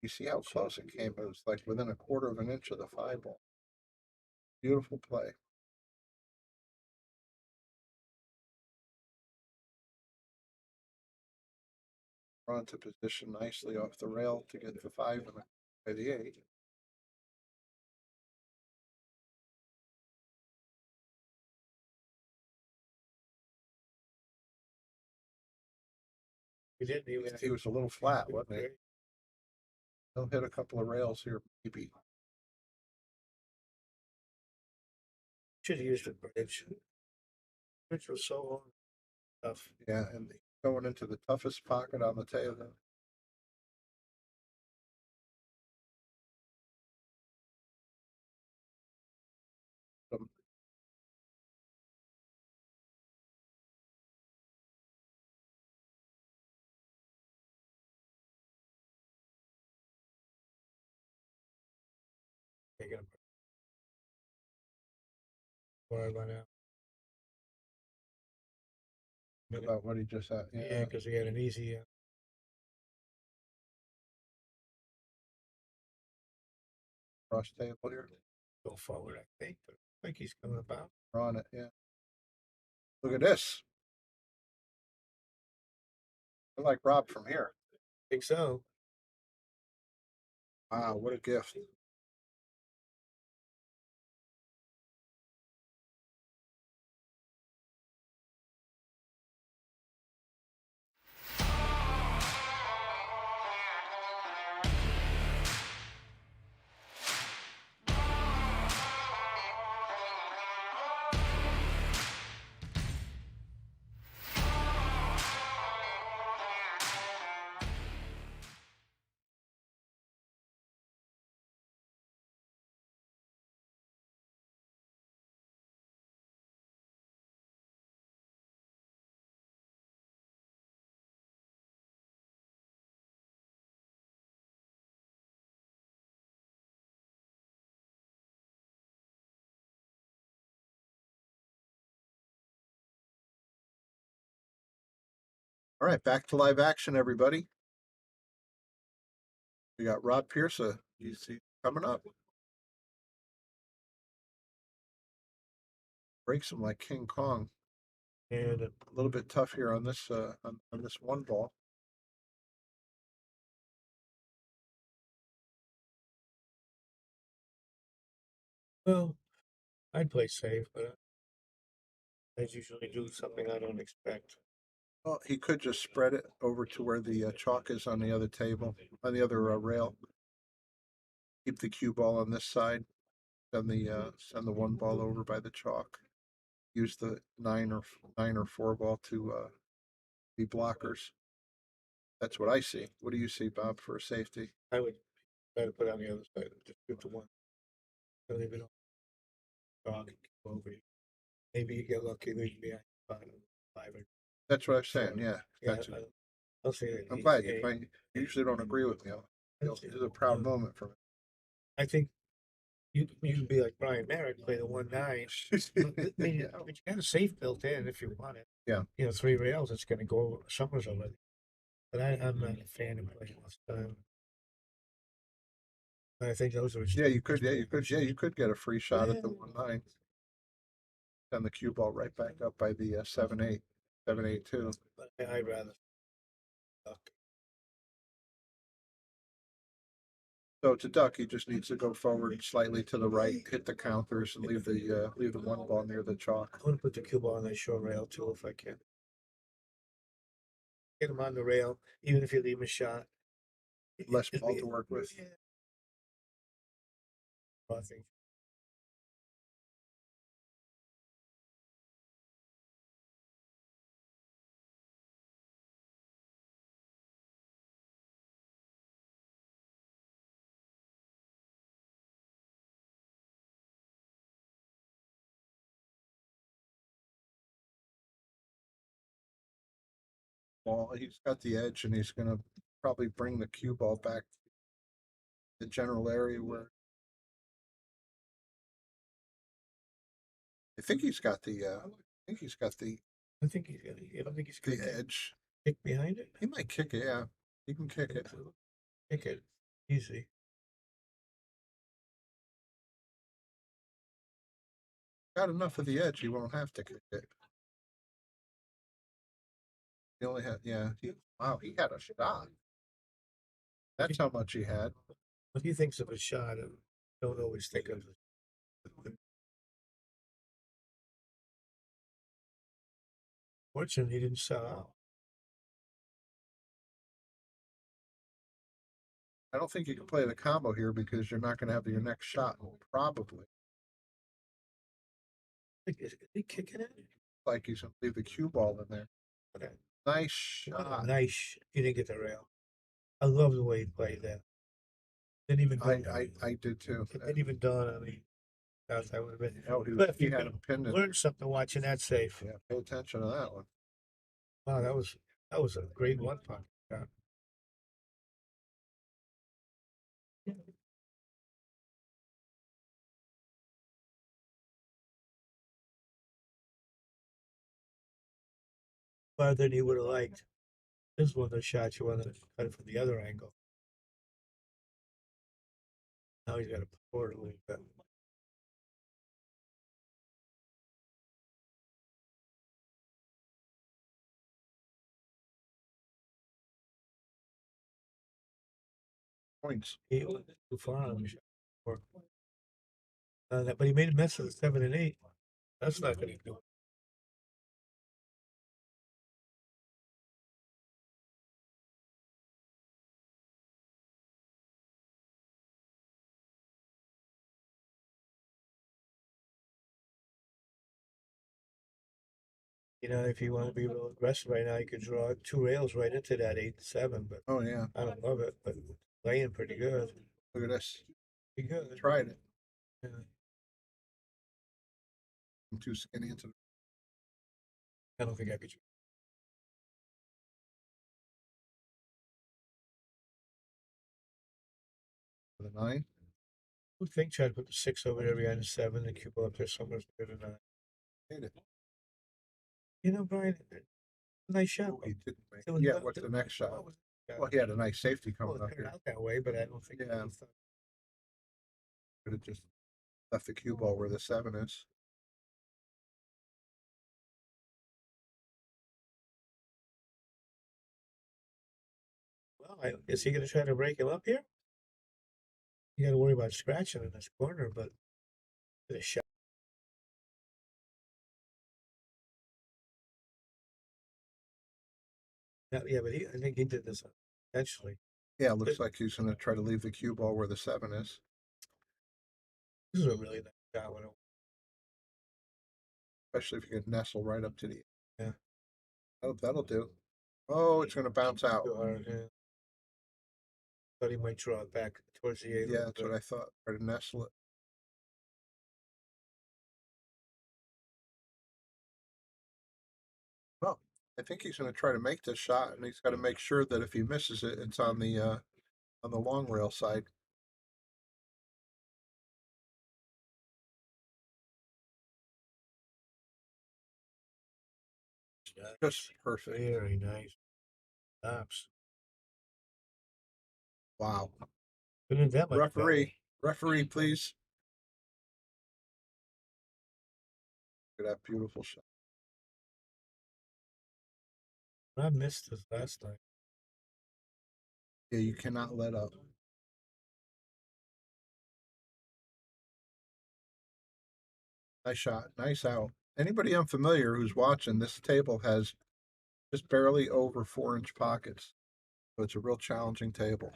You see how close it came? It was like within a quarter of an inch of the 5 ball. Beautiful play. Run to position nicely off the rail to get the 5 and by the 8. He didn't even. He was a little flat, wasn't he? He'll hit a couple of rails here, maybe. Should have used a bridge. Bridge was so tough. Yeah, and going into the toughest pocket on the table. Taking a where I run out. About what he just had. Yeah, because he had an easy. Cross table here. Go forward, I think, but I think he's coming about. On it, yeah. Look at this. I like Rob from here. Think so. Wow, what a gift. All right, back to live action, everybody. We got Rob Piersa You see coming up. Breaks him like King Kong. And A little bit tough here on this on this one ball. well, I'd play safe, but I usually do something I don't expect. Well, he could just spread it over to where the chalk is on the other table, on the other rail. Keep the cue ball on this side. Send the one ball over by the chalk. Use the nine or four ball to be blockers. That's what I see. What do you see, Bob, for a safety? I would try to put it on the other side, just shoot the one. Don't leave it on. Dog and keep over you. Maybe you get lucky, leave behind five. That's what I'm saying. Yeah, Yeah, that's. I'll say that. I'm glad you usually don't agree with me. This is a proud moment for me. I think you can be like Brian Merritt, play the 1-9. I mean, Yeah. but you got a safe built in if you want it. Yeah. You know, 3 rails, it's going to go somewhere's over. But I'm not a fan of playing this time. But I think those are. Yeah, you could. Yeah, you could. Yeah, you could get a free shot at the 1-9. Send the cue ball right back up by the 7-8, 7-8-2. But I'd rather. Duck. So it's a duck. He just needs to go forward slightly to the right, hit the counters, and leave the one ball near the chalk. I want to put the cue ball on that short rail too, if I can. Get him on the rail, even if you leave him a shot. Less ball to work with. Yeah. I think. Ball. He's got the edge, and he's going to probably bring the cue ball back to the general area where I think he's got the. I think he's got the I think he's gonna. I don't think he's the gonna edge. kick behind it. He might kick it. Yeah, he can kick it. Kick it easy. Got enough of the edge. He won't have to kick it. He only had. Yeah. Wow, he had a shot. That's how much he had. When he thinks of a shot, I don't always think of it. Fortunately, he didn't sell out. I don't think you can play the combo here because you're not going to have your next shot. Probably. Is he kicking it? Like he's going to leave the cue ball in there. Okay. Nice shot. Nice. He didn't get the rail. I love the way he played that. Didn't even. I did too. It didn't even dawn on me. That would have been. Oh, But he you had can him pinned. learn something watching that safe. Yeah, pay attention to that one. Wow, that was a great one pocket shot. Farther than he would have liked. This is one of the shots you want to cut it from the other angle. Now he's got to pour it a little bit. Points. He went too far on the shot. But he made a mess of the 7 and 8. That's not going to do it. You know, if you want to be real aggressive right now, you could draw 2 rails right into that 8-7. But Oh yeah. I don't love it. But laying pretty good. Look at this. Pretty good. Tried it. Yeah. I'm too skinny into the I don't think I could. for the 9. I think try to put the 6 over there behind the 7 and keep up there somewhere near the 9. Hit it. You know, Brian, nice shot. Oh, he didn't make It it. was Yeah, not- what's the next shot? what was- Well, he had a nice safety Well, coming it up turned here. out that way, but I don't think. Yeah. Could have just left the cue ball where the 7 is. Well, is he going to try to break him up here? You got to worry about scratching in this corner, but the shot. Yeah, but I think he did this intentionally. Yeah, it looks like he's going to try to leave the cue ball where the 7 is. This is a really nice shot. Especially if you can nestle right up to the. Yeah. That'll do. Oh, it's going to bounce out. Too hard, yeah. Thought he might draw it back towards the 8. Yeah, that's what I thought. Try to nestle it. Well, I think he's going to try to make this shot, and he's got to make sure that if he misses it, it's on the long rail side. Just perfect. Very nice. Stops. Wow. Couldn't that much Referee, please. Look at that beautiful shot. I missed this last night. Yeah, you cannot let up. Nice shot. Nice out. Anybody unfamiliar who's watching, this table has just barely over 4-inch pockets. So it's a real challenging table.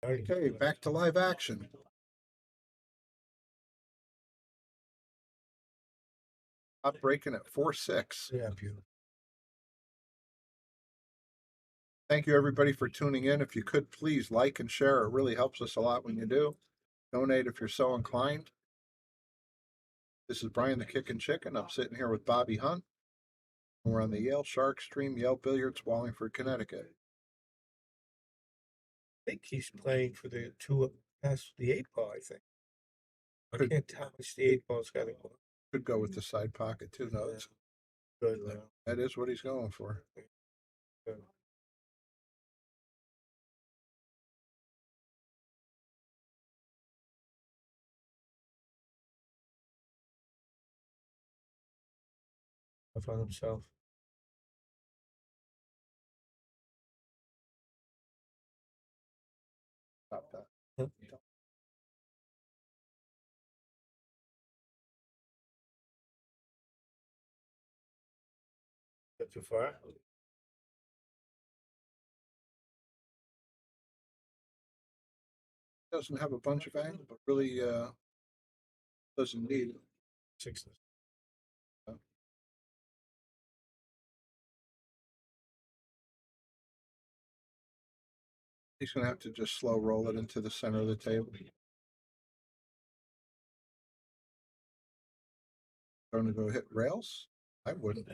Okay, back to live action. Up breaking at 4-6. Yeah, beautiful. Thank you, everybody, for tuning in. If you could, please like and share. It really helps us a lot when you do. Donate if you're so inclined. This is Brian the Kickin' Chicken. I'm sitting here with Bobby Hunt. We're on the Yale Shark Stream, Yale Billiards, Wallingford, Connecticut. I think he's playing for the 2 past the 8 ball, I think. I can't tell which the 8 ball's got to go. Could go with the side pocket too. No, it's Good. that is what he's going for. Good. Up on himself. Stop that. Yep. Got too far? Doesn't have a bunch of angle, but really doesn't need it. 6. He's going to have to just slow roll it into the center of the table. Going to go hit rails? I wouldn't.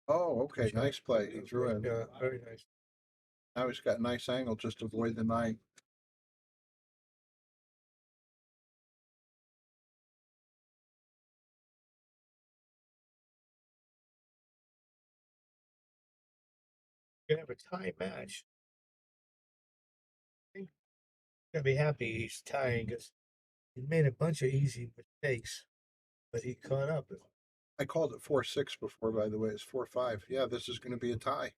Oh, okay. Nice play. He threw in. Yeah, very nice. Now he's got nice angle. Just avoid the 9. You can have a tie match. I think gotta be happy he's tying because he made a bunch of easy mistakes, but he caught up. I called it 4-6 before, by the way. It's 4-5. Yeah, this is going to be a tie.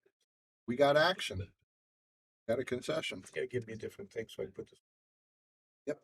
We got action. Got a concession. Yeah, give me a different thing so I put this. Yep.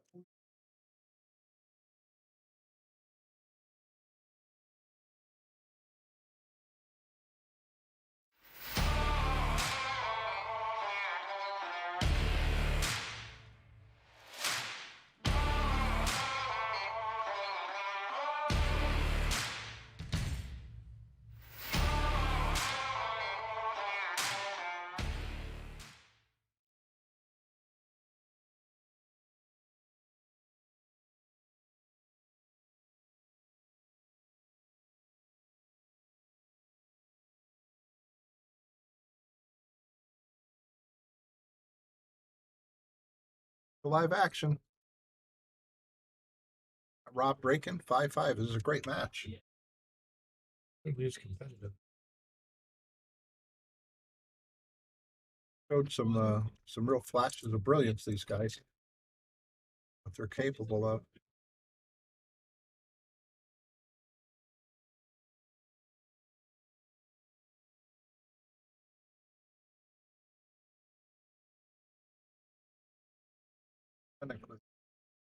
Live action. Rob breaking 5-5. This is a great match. I think he's competitive. Showed some real flashes of brilliance, these guys. What they're capable of.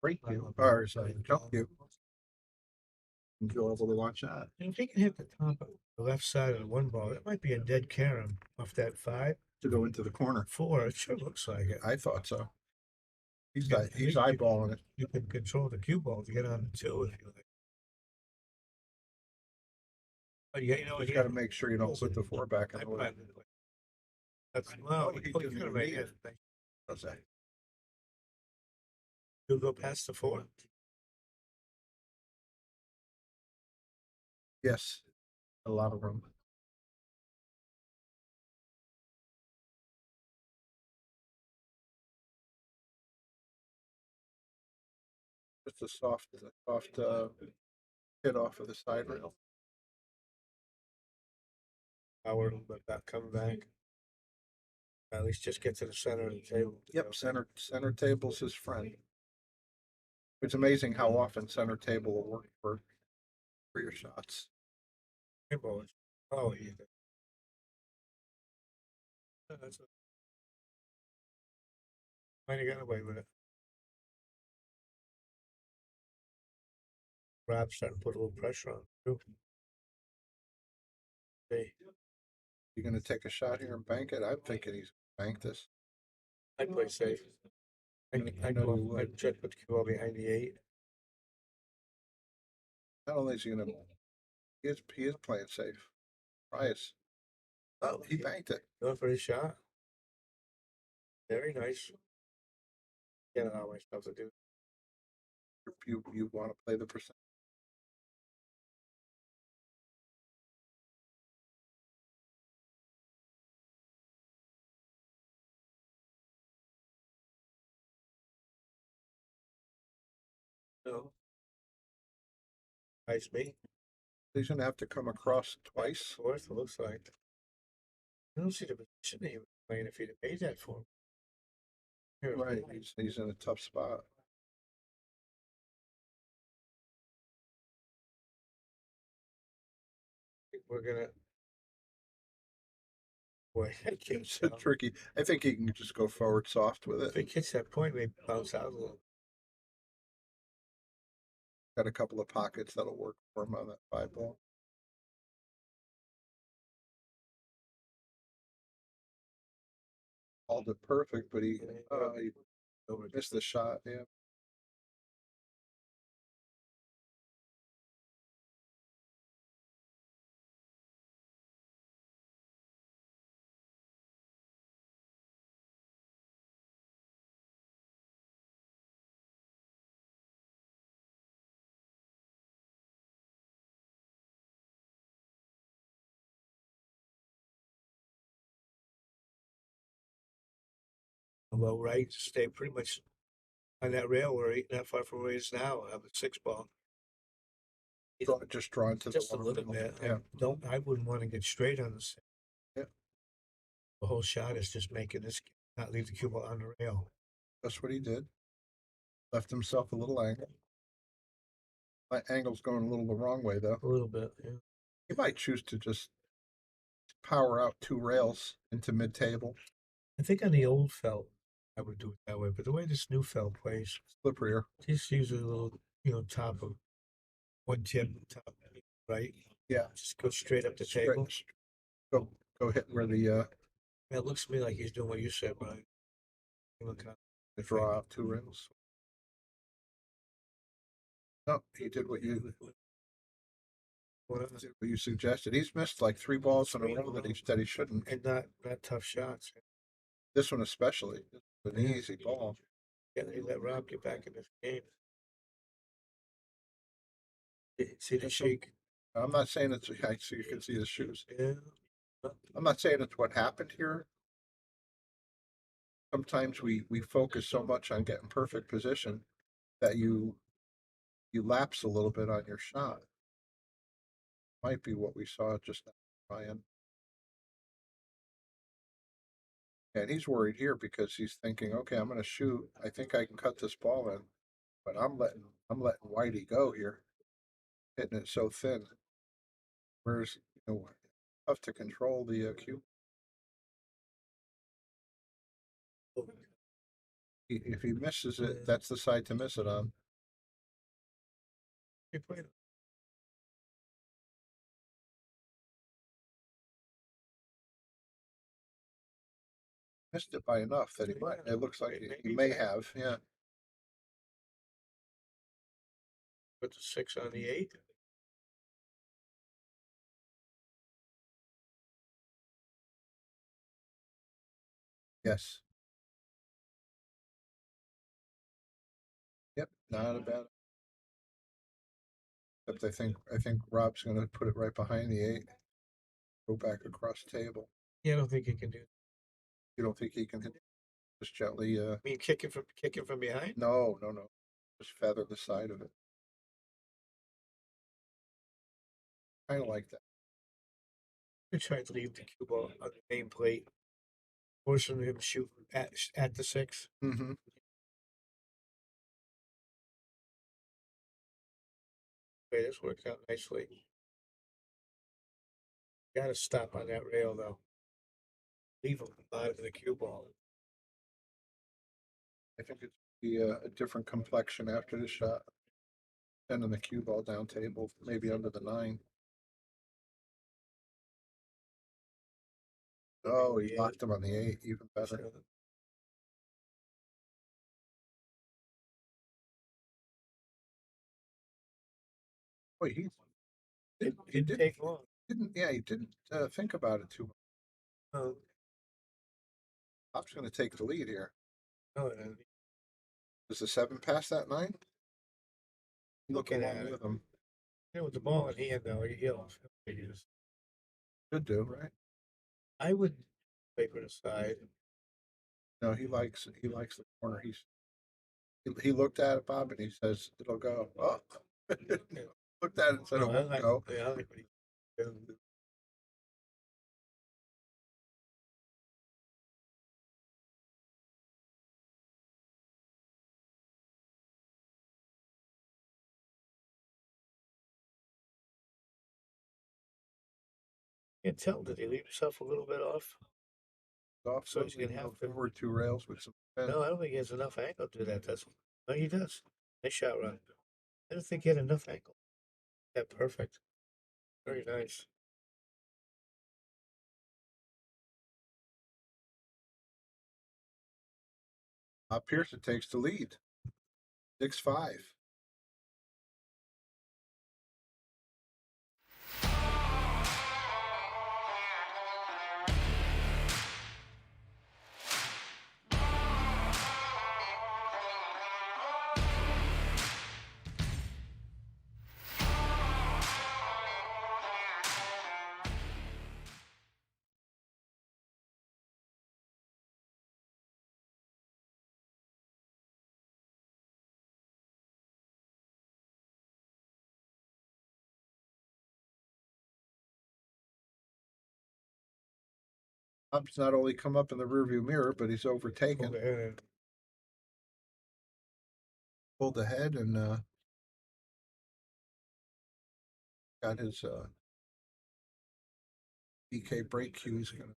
Great cue, or sorry, jump cue. Enjoyable to watch that. And if he can hit the top of the left side of the one ball, that might be a dead carom off that 5. To go into the corner. 4, it sure looks like it. I thought so. He's Yeah, he's eyeballing it. You can control the cue ball to get on the 2 if you like. But yeah, you know, You got to make sure you don't put the 4 back in the way. That's well, he he didn't could even have need made it. it. How's that? You'll go past the 4. Yes, a lot of room. Just a soft hit off of the side rail. Power, but not come back. At least just get to the center of the table. Yep, center table's his friend. It's amazing how often center table will work for your shots. Rainbow. Oh, yeah. That's might have got away with it. Rob's starting to put a little pressure on too. Hey, You gonna take a shot here and bank it? I'm thinking he's banked this. I'd play safe. I know you would. I'd try to put the cue ball behind the 8. Not only is he gonna, he is playing safe. Price. Oh, he banked it. Going for his shot. Very nice. Get all my stuff to do. You want to play the percent. No. Nice me. He's gonna have to come across twice. 4th, it looks like. I don't see the position that he was playing if he'd have paid that for him. Here, Right, he's in a tough spot. We're gonna. Boy, that It's kid's tricky. I think he can just go forward soft with If he it. hits that point, maybe bounce out a little. Got a couple of pockets that'll work for him on that 5 ball. Called it perfect, but he missed the shot. Yeah. Well, right, stay pretty much on that rail where he not far from where he is now. Have a 6 ball. Just drawn to Just the a little bit. Yeah. I wouldn't want to get straight on the. Yeah. The whole shot is just making this not leave the cue ball on the rail. That's what he did. Left himself a little angle. My angle's going a little the wrong way though. A little bit, yeah. He might choose to just power out 2 rails into mid table. I think on the old felt, I would do it that way. But the way this new felt plays, Slipperier. just use a little, top of one tip, top, right? Yeah. Just go straight up the table. Go hit where the It looks to me like he's doing what you said, Brian. draw out 2 rails. No, he did what you suggested. He's missed like 3 balls in a row that he shouldn't. And not tough shots. This one especially. An easy ball. Yeah, they let Rob get back in this game. See the shake? I'm not saying it's, so you can see the shoes. Yeah. I'm not saying it's what happened here. sometimes we focus so much on getting perfect position that you lapse a little bit on your shot. Might be what we saw just now, Ryan. And he's worried here because he's thinking, okay, I'm going to shoot. I think I can cut this ball in, but I'm letting Whitey go here, hitting it so thin. Whereas tough to control the cube. If he misses it, that's the side to miss it on. He played it. Missed it by enough that he might. It looks like he may have. Yeah. Put the 6 on the 8. Yes. Yep. Not a bad. Except I think Rob's going to put it right behind the 8. Go back across the table. Yeah, I don't think he can do. You don't think he can hit just gently? I mean, kicking from behind. No. Just feather the side of it. Kind of like that. I tried to leave the cue ball on the main plate, forcing him to shoot at the 6. Mm-hmm. Okay, this worked out nicely. Got to stop on that rail though. Leave him out of the cue ball. I think it's be a different complexion after the shot. Sending the cue ball down table, maybe under the 9. Oh, he locked him on the 8, even better. Boy, he didn't take long. He didn't think about it too much. No, Pop's going to take the lead here. no, Does the 7 pass that 9? Look Looking along at it. with him. with the ball in hand though, he'll use. Should do, right? I would paper the side. No, he likes the corner. He looked at it, Bob, and he says it'll go. Oh, looked at it and said it No, I won't like, go. yeah, I like what he did. Can't tell. Did he leave himself a little bit off? Off, So he's gonna leaning have to. forward 2 rails with some spin. No, I don't think he has enough angle to do that. No, he does. Nice shot, Ron. I don't think he had enough angle. Yeah, perfect. Very nice. Piersa takes the lead. 6-5. Bob's not only come up in the rearview mirror, but he's overtaken, pulled ahead, and got his BK brake cues. Going to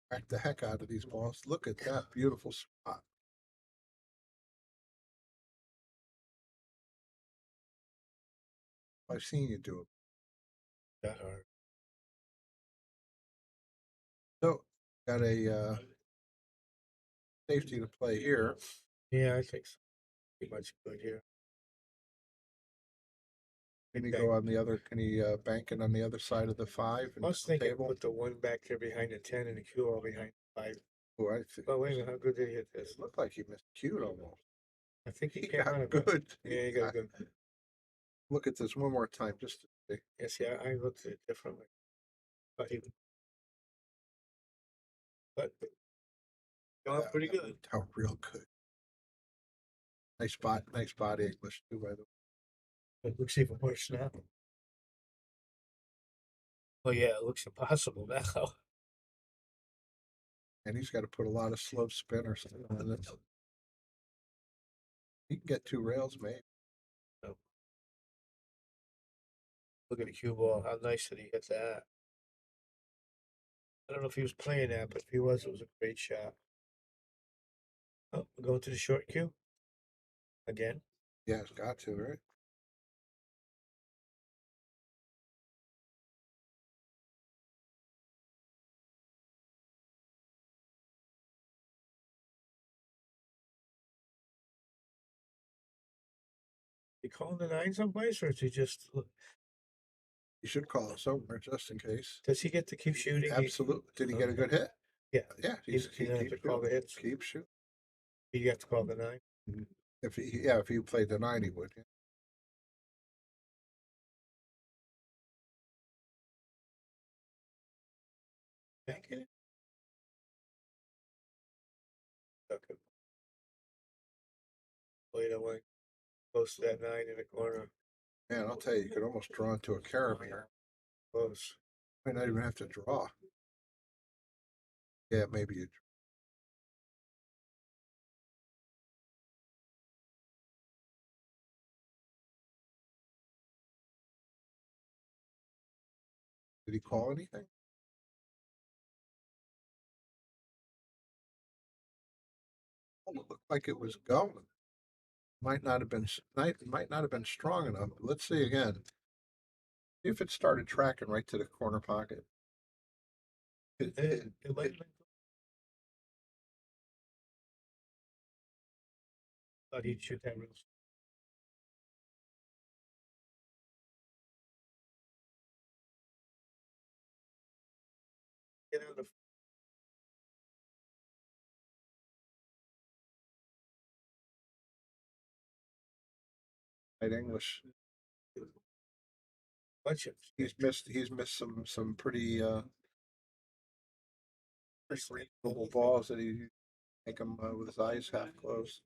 crack the heck out of these balls. Look at that beautiful spot. I've seen you do it. That hard. So, got a safety to play here. Yeah, I think so. Pretty much good here. Can he go on the other? Can he bank it on the other side of the 5? I was thinking put the 1 back there behind the 10 and the Q all behind the 5. Oh, I think. Oh, wait a minute. How good did he hit this? It looked like he missed cute almost. I think he He came got on it. good. Yeah, he got good. Look at this one more time, just to see. Yes, yeah, I looked at it differently. But Going pretty good. Worked out real good. Nice body English too, by the way. It looks even worse now. Oh yeah, it looks impossible now. And he's got to put a lot of slow spin or something on it. He can get 2 rails, maybe. Look at the cue ball. How nice did he hit that? I don't know if he was playing that, but if he was, it was a great shot. Oh, we're going to the short cue again. Yeah, it's got to, right? You calling the nine someplace, or is he just? You should call us over just in case. Does he get to keep shooting? Absolutely. Did he get a good hit? Yeah. Yeah, He doesn't have to call the hits. Keep shooting. You have to call the nine. If he played the 9, he would. Yeah. Thank you. Okay. Wait, I went close to that nine in the corner. Man, I'll tell you, you could almost draw into a carabiner. Close. Might not even have to draw. Yeah, maybe you. Did he call anything? Oh, it looked like it was going. Might not have been might not have been strong enough. Let's see again. See if it started tracking right to the corner pocket. It might have been. Thought he'd shoot that real. Get out of. Right English. Bunch of. He's missed some pretty reasonable balls that he make him with his eyes half closed.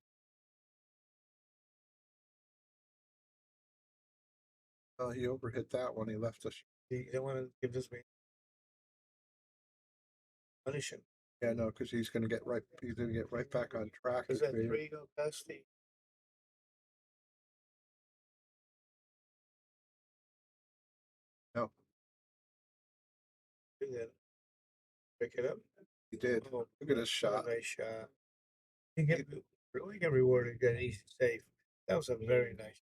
He overhit that one. He left us. You don't want to give this man. Punish him. Yeah, no, because he's going to get right. He's going to get right back on track. Does that 3 go past the? No, Do that. Pick it up. he did. Oh, Look at his shot. Nice shot. You get really get rewarded. Get an easy save. That was a very nice.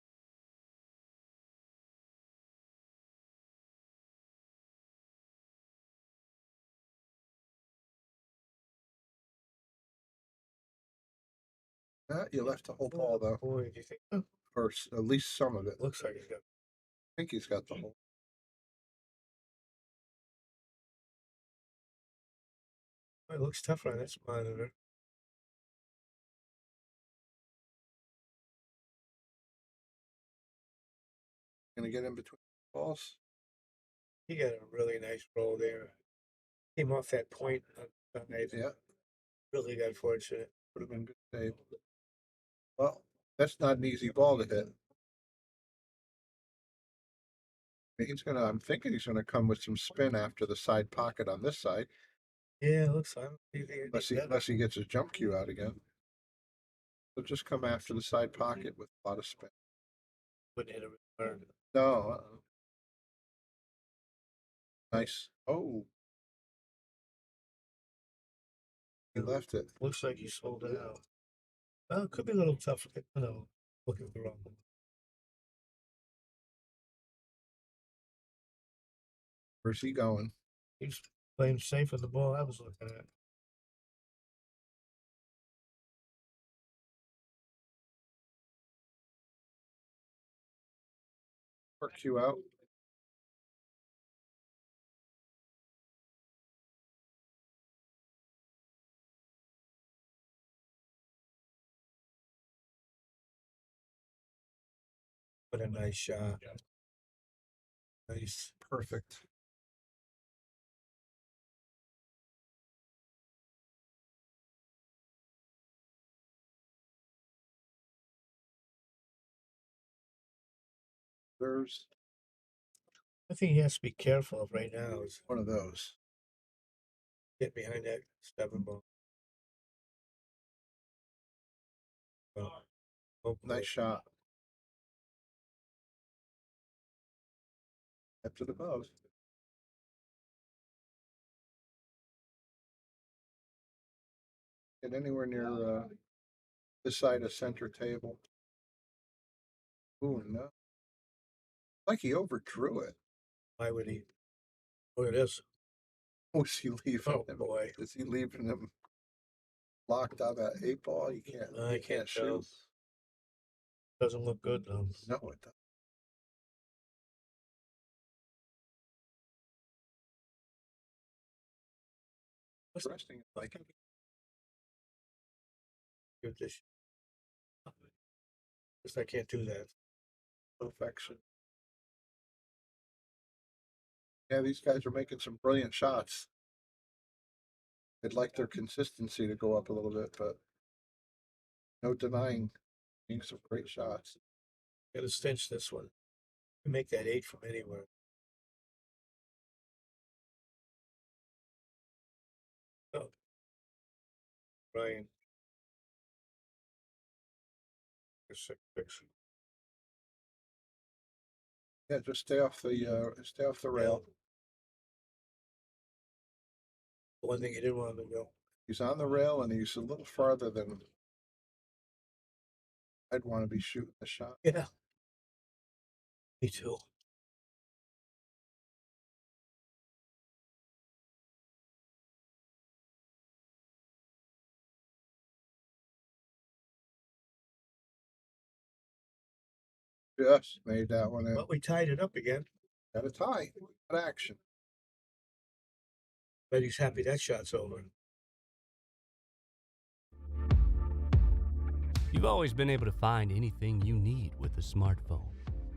You left the whole ball though, Boy, do you think? Oh, or at least some of it. looks like he's got. I think he's got the whole. It looks tougher on this monitor. Going to get in between balls. He got a really nice roll there. Came off that point. Yeah, Really got fortunate. would have been good save. Well, that's not an easy ball to hit. I'm thinking he's gonna come with some spin after the side pocket on this side. Yeah, it looks like. Unless he gets his jump cue out again. So just come after the side pocket with a lot of spin. Wouldn't hit a return. No. Nice. Oh. He left it. Looks like he sold it out. Well, it could be a little tough. No, looking for wrong. Where's he going? He's playing safe with the ball I was looking at. Work you out. What a nice shot. Nice. Perfect. There's I think he has to be careful of right now is one of those. get behind that stubborn ball. Oh, Nice shot. Up to the post. Get anywhere near this side of center table. Ooh, no. Like he overdrew it. Why would he? Look at this. Oh, is he leaving Oh him? boy. Is he leaving him locked on that 8 ball? You can't. I You can't tell. shoot. Doesn't look good though. No, it doesn't. Interesting. Like Give this. Just I can't do that. perfection. Yeah, these guys are making some brilliant shots. I'd like their consistency to go up a little bit, but no denying being some great shots. Gotta cinch this one. Make that 8 from anywhere. Oh. Ryan. Six. Yeah, just stay off the rail. The one thing you didn't want him to go. He's on the rail and he's a little farther than I'd want to be shooting the shot. Yeah. Me too. Just made that one in. But we tied it up again. Got a tie. Got action. But he's happy that shot's over. You've always been able to find anything you need with a smartphone.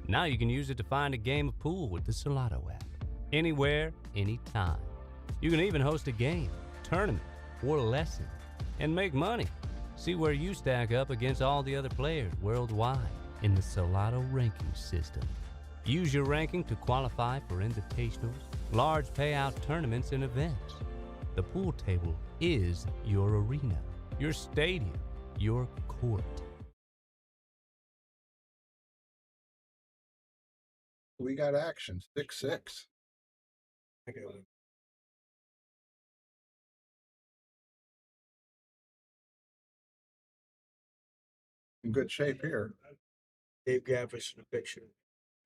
Now you can use it to find a game of pool with the Solato app. Anywhere, anytime. You can even host a game, tournament, or lesson, and make money. See where you stack up against all the other players worldwide in the Solato ranking system. Use your ranking to qualify for invitationals, large payout tournaments, and events. The pool table is your arena, your stadium, your court. We got action. 6-6. I got one. In good shape here. Dave Gavris in the picture.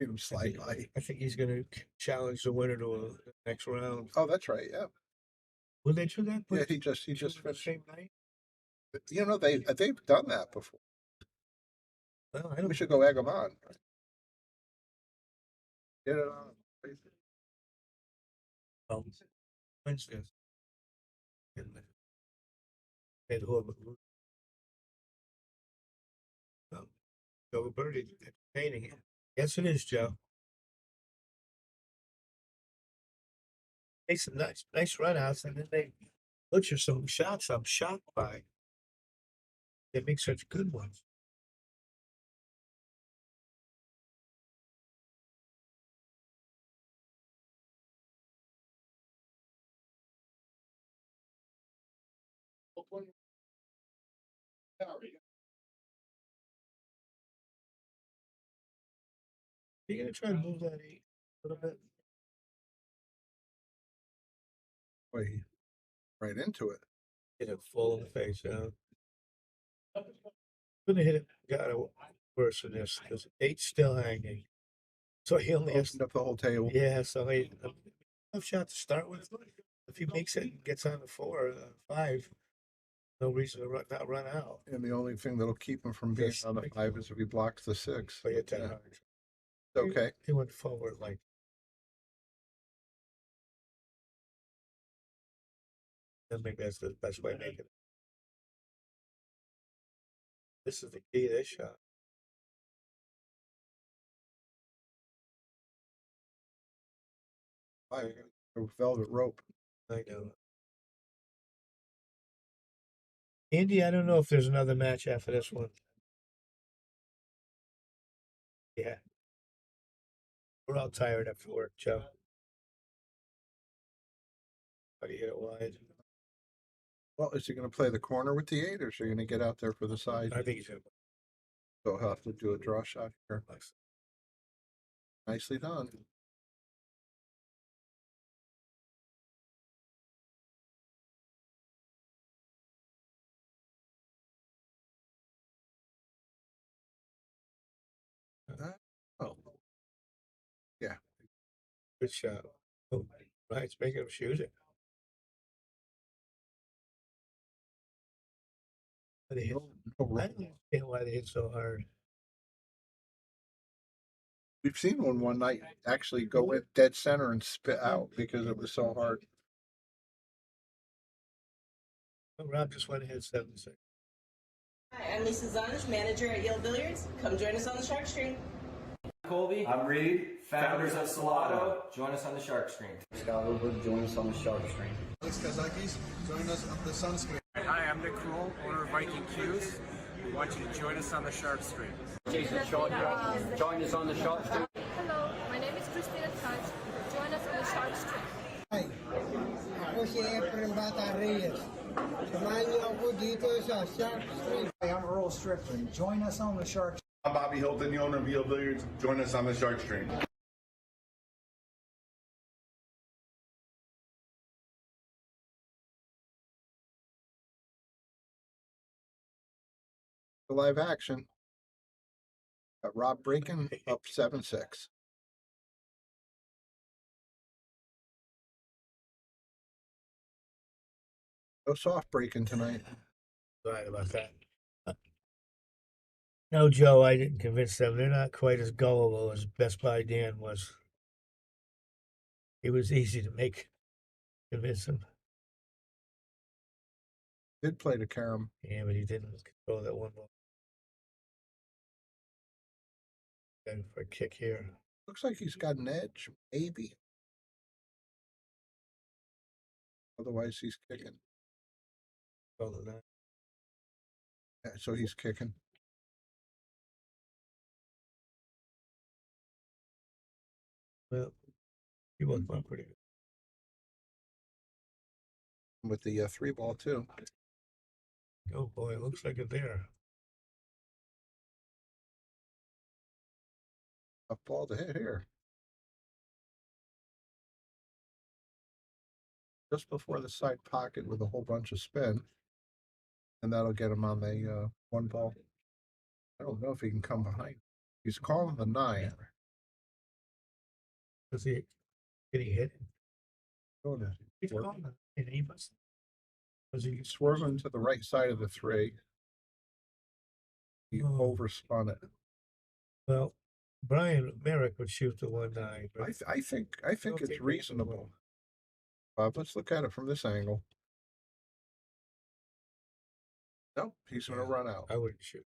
Even slightly. I think he's going to challenge the winner to a next round. Oh, that's right. Yeah. Will they do that? Yeah, he just the finished. same night. You know, they've done that before. Well, I don't. We should go egg them on. Get it on. Wednesday. And whoever. Joe Birdie entertaining him. Yes, it is, Joe. Make some nice run outs, and then they butcher some shots I'm shocked by. They make such good ones. You gonna try to move that 8 a little bit? Wait, right into it. Hit it full in the face, yeah. Couldn't hit it. Got it worse than this because 8's still hanging. So he only has Opened up the whole table. Yeah, so he tough shot to start with. If he makes it and gets on the 4, 5, no reason to not run out. And the only thing that'll keep him from being Yes, on the makes 5 is if he blocks the 6. So he hit that Yeah. hard. Okay. He went forward like. I think that's the best way to make it. This is the key to this shot. Velvet rope. I know. Andy, I don't know if there's another match after this one. Yeah. We're all tired after work, Joe. How do you hit it wide? Well, is he going to play the corner with the 8, or is he going to get out there for the side? I think he's gonna. So he'll have to do a draw shot here. Nicely done. Oh, yeah. Good shot. Oh, Ryan's making him shoot it. But they hit, No I don't understand why they hit so hard. We've seen one night actually go in dead center and spit out because it was so hard. Oh, Rob just went ahead 7-6. Hi, I'm Lisa Zunge, manager at Yale Billiards. Come join us on the shark screen. Colby. I'm Reed. Founders of Salado. Join us on the shark screen. Scott Wilbur, join us on the shark screen. Alex Kazakis, join us on the sunscreen. Hi, I'm Nick Kroll, owner of Viking Q's. We want you to join us on the shark screen. Jason Shawdrow, join us on the shark screen. Hello, my name is Christina Touch. Join us on the Shark Stream. Hi, ako si Efren Bata Reyes. Samahan niyo ako dito sa Shark Street. Hi, I'm Earl Strickland. Join us on the Shark. I'm Bobby Hilton, the owner of Yale Billiards. Join us on the Shark Stream. The live action. Got Rob breaking up 7-6. No soft breaking tonight. Sorry about that. No, Joe, I didn't convince them. They're not quite as gullible as Best Buy Dan was. It was easy to convince him. Did play to Karam. Yeah, but he didn't control that one ball. Going for a kick here. Looks like he's got an edge, maybe. Otherwise, he's kicking. Call it that. Yeah, so he's kicking. Well, he was playing pretty good. With the 3 ball, too. Oh boy, it looks like it there. A ball to hit here. Just before the side pocket with a whole bunch of spin. And that'll get him on the 1 ball. I don't know if he can come behind. He's calling the 9. Does he? Did he hit? Going to He's calling it. And he must. Was he swerving to the right side of the 3. He Oh. overspun it. Well, Brian Merrick would shoot the 1-9. But I think don't it's think reasonable. Bob, let's look at it from this angle. Nope, he's going to run out. I wouldn't shoot.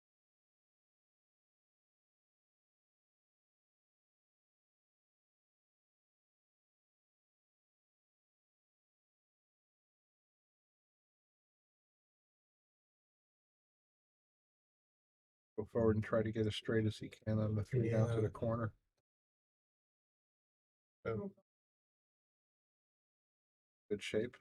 Go forward and try to get as straight as he can on the 3 down to Yeah. the corner. So, Good shape.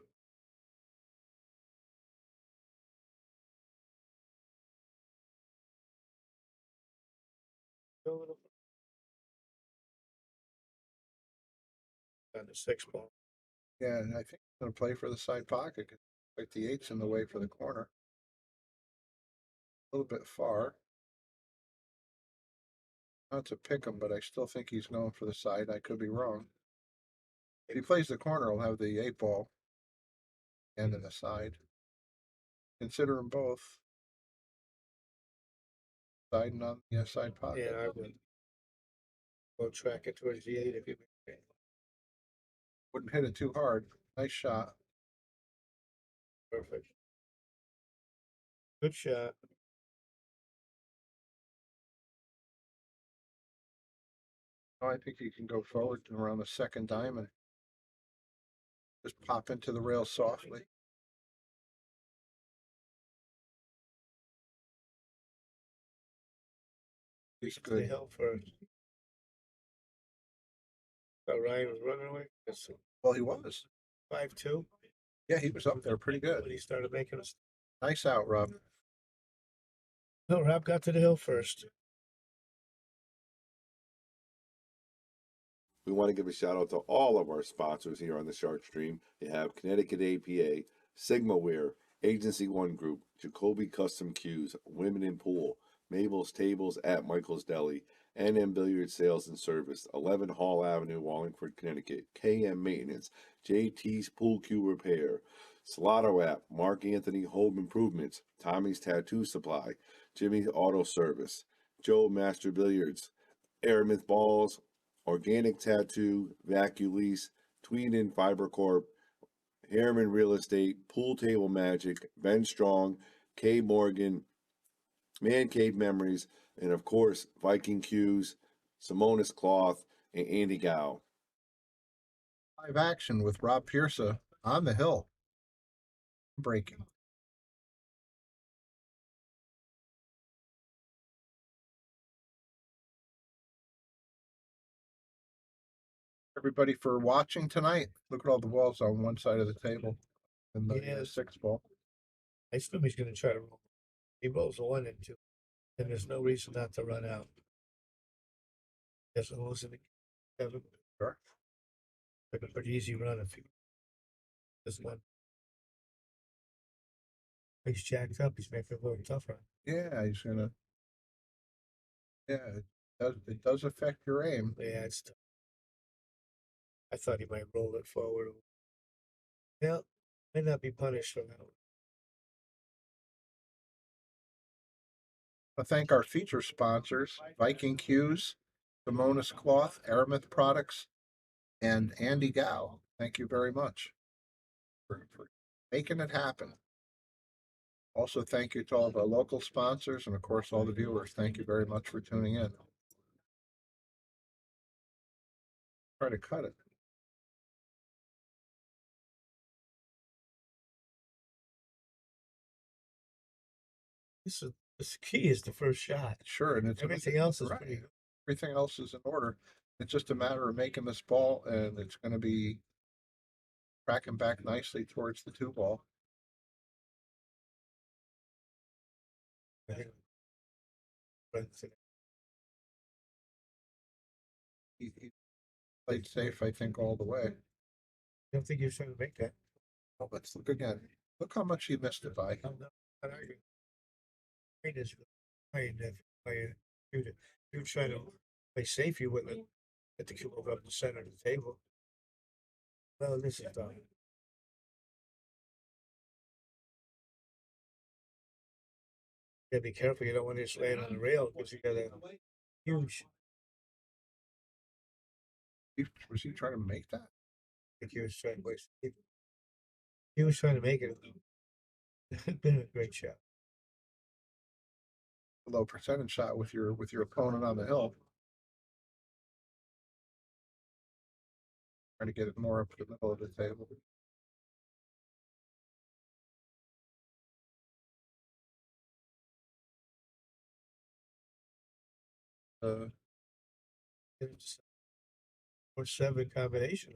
go a little. On the 6 ball. Yeah, and I think he's going to play for the side pocket. Like the 8's in the way for the corner. A little bit far. Not to pick him, but I still think he's going for the side. I could be wrong. If he plays the corner, he'll have the 8 ball and in the side. Consider them both. Side and on the side pocket. Yeah, I would. Go track it towards the 8 if you make it. Wouldn't hit it too hard. Nice shot. Perfect. Good shot. Oh, I think he can go forward and around the 2nd diamond. Just pop into the rail softly. He's They good. help first. thought Ryan was running away. Well, he was. 5-2. Yeah, he was up there pretty good. When he started making us. Nice out, Rob. No, Rob got to the hill first. We want to give a shout out to all of our sponsors here on the Shark Stream. You have Connecticut APA, Sigma Wear, Agency One Group, Jacoby Custom Cues, Women in Pool, Mabel's Tables at Michael's Deli, NM Billiard Sales and Service, 11 Hall Avenue, Wallingford, Connecticut, KM Maintenance, JT's Pool Cue Repair, Salado App, Mark Anthony Home Improvements, Tommy's Tattoo Supply, Jimmy's Auto Service, Joe Master Billiards, Aramith Balls, Organic Tattoo, Vaculease, Tweeden Fiber Corp, Harriman Real Estate, Pool Table Magic, Ben Strong, K Morgan, Man Cave Memories, and of course, Viking Cues, Simonis Cloth, and Andy Gow. Live action with Rob Piersa on the hill. Breaking. Everybody for watching tonight. Look at all the balls on one side of the table in the 6 ball. I assume he's going to try to roll. He rolls a 1 and 2, and there's no reason not to run out. Guess it was in the 7. Sure. Like a pretty easy run if he this one. He's jacked up. He's making it a little tougher. Yeah, he's gonna. Yeah, it does affect your aim. Yeah, it's tough. I thought he might roll it forward. Yeah, may not be punished for that one. I thank our feature sponsors, Viking Cues, Simonis Cloth, Aramith Products, and Andy Gow. Thank you very much for making it happen. Also, thank you to all of our local sponsors and, of course, all the viewers. Thank you very much for tuning in. Try to cut it. This key is the first shot. Sure, and it's everything else is right. pretty good. Everything else is in order. It's just a matter of making this ball, and it's going to be tracking back nicely towards the 2 ball. He played safe, I think, all the way. I don't think he was trying to make that. Oh, let's look again. Look how much he missed it by. It is playing if you try to play safe, you wouldn't get the cube over up the center of the table. Well, this is done. You gotta be careful. You don't want to just land on the rail because you got a huge. Was he trying to make that? I think he was trying to waste. He was trying to make it. It's been a great shot. A low percentage shot with your opponent on the hill. Trying to get it more up to the middle of the table. Or 7 combination.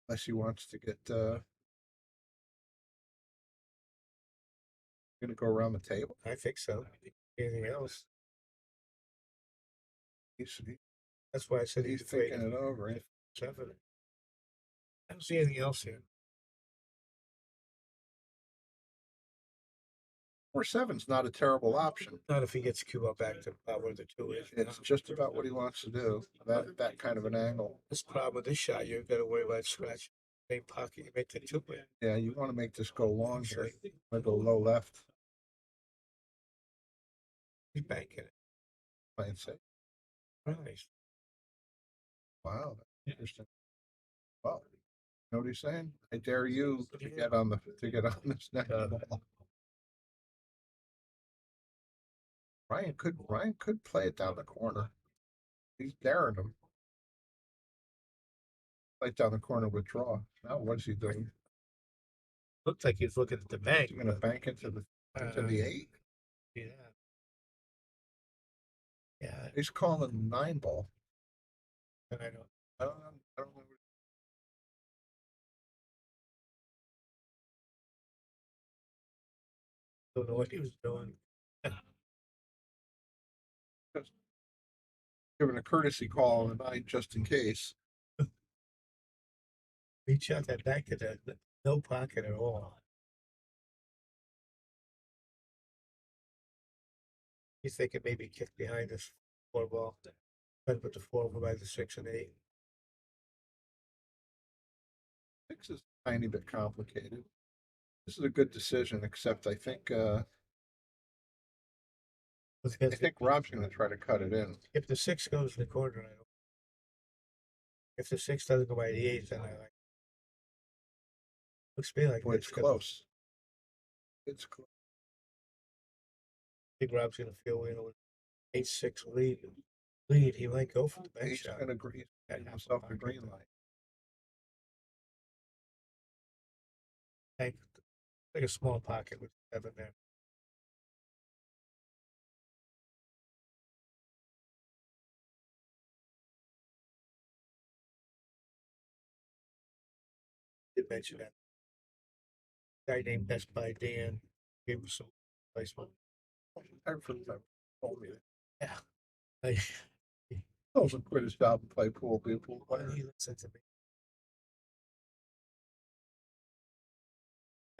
Unless he wants to get gonna go around the table. I think so. Anything else? That's why I said he's thinking it over. 7. I don't see anything else here. 4-7's not a terrible option. Not if he gets cube up back to about where the 2 is. It's just about what he wants to do. That kind of an angle. This problem with this shot, you've got to worry about scratch. Same pocket, you make the 2 win. Yeah, you want to make this go long here. Might go low left. He's banking it. Playing safe. Nice. Wow, that's interesting. Well, you know what he's saying? I dare you to get on this next ball. Ryan could play it down the corner. He's daring him. Play it down the corner, withdraw. Now what's he doing? Looked like he's looking at the bank. He's gonna bank into the 8. Yeah. Yeah. He's calling 9 ball. And I don't know. what he was doing. Just giving a courtesy call on the night just in case. He shot that back to the no pocket at all. He's thinking maybe kick behind this 4 ball. Try to put the 4 over by the 6 and 8. 6 is a tiny bit complicated. This is a good decision, except I think Rob's going to try to cut it in. If the 6 goes in the corner, I don't. If the 6 doesn't go by the 8, then I like. Looks to me like Boy, it's close. It's close. I think Rob's going to feel with 8-6 lead. He might go for the bank He's shot. going to agree himself a green light. Like a small pocket with 7 there. Did mention that guy named Best Buy Dan gave him some placement. I've told me that. Yeah. Doesn't quit his job and play pool. Be a pool player. He listened to me.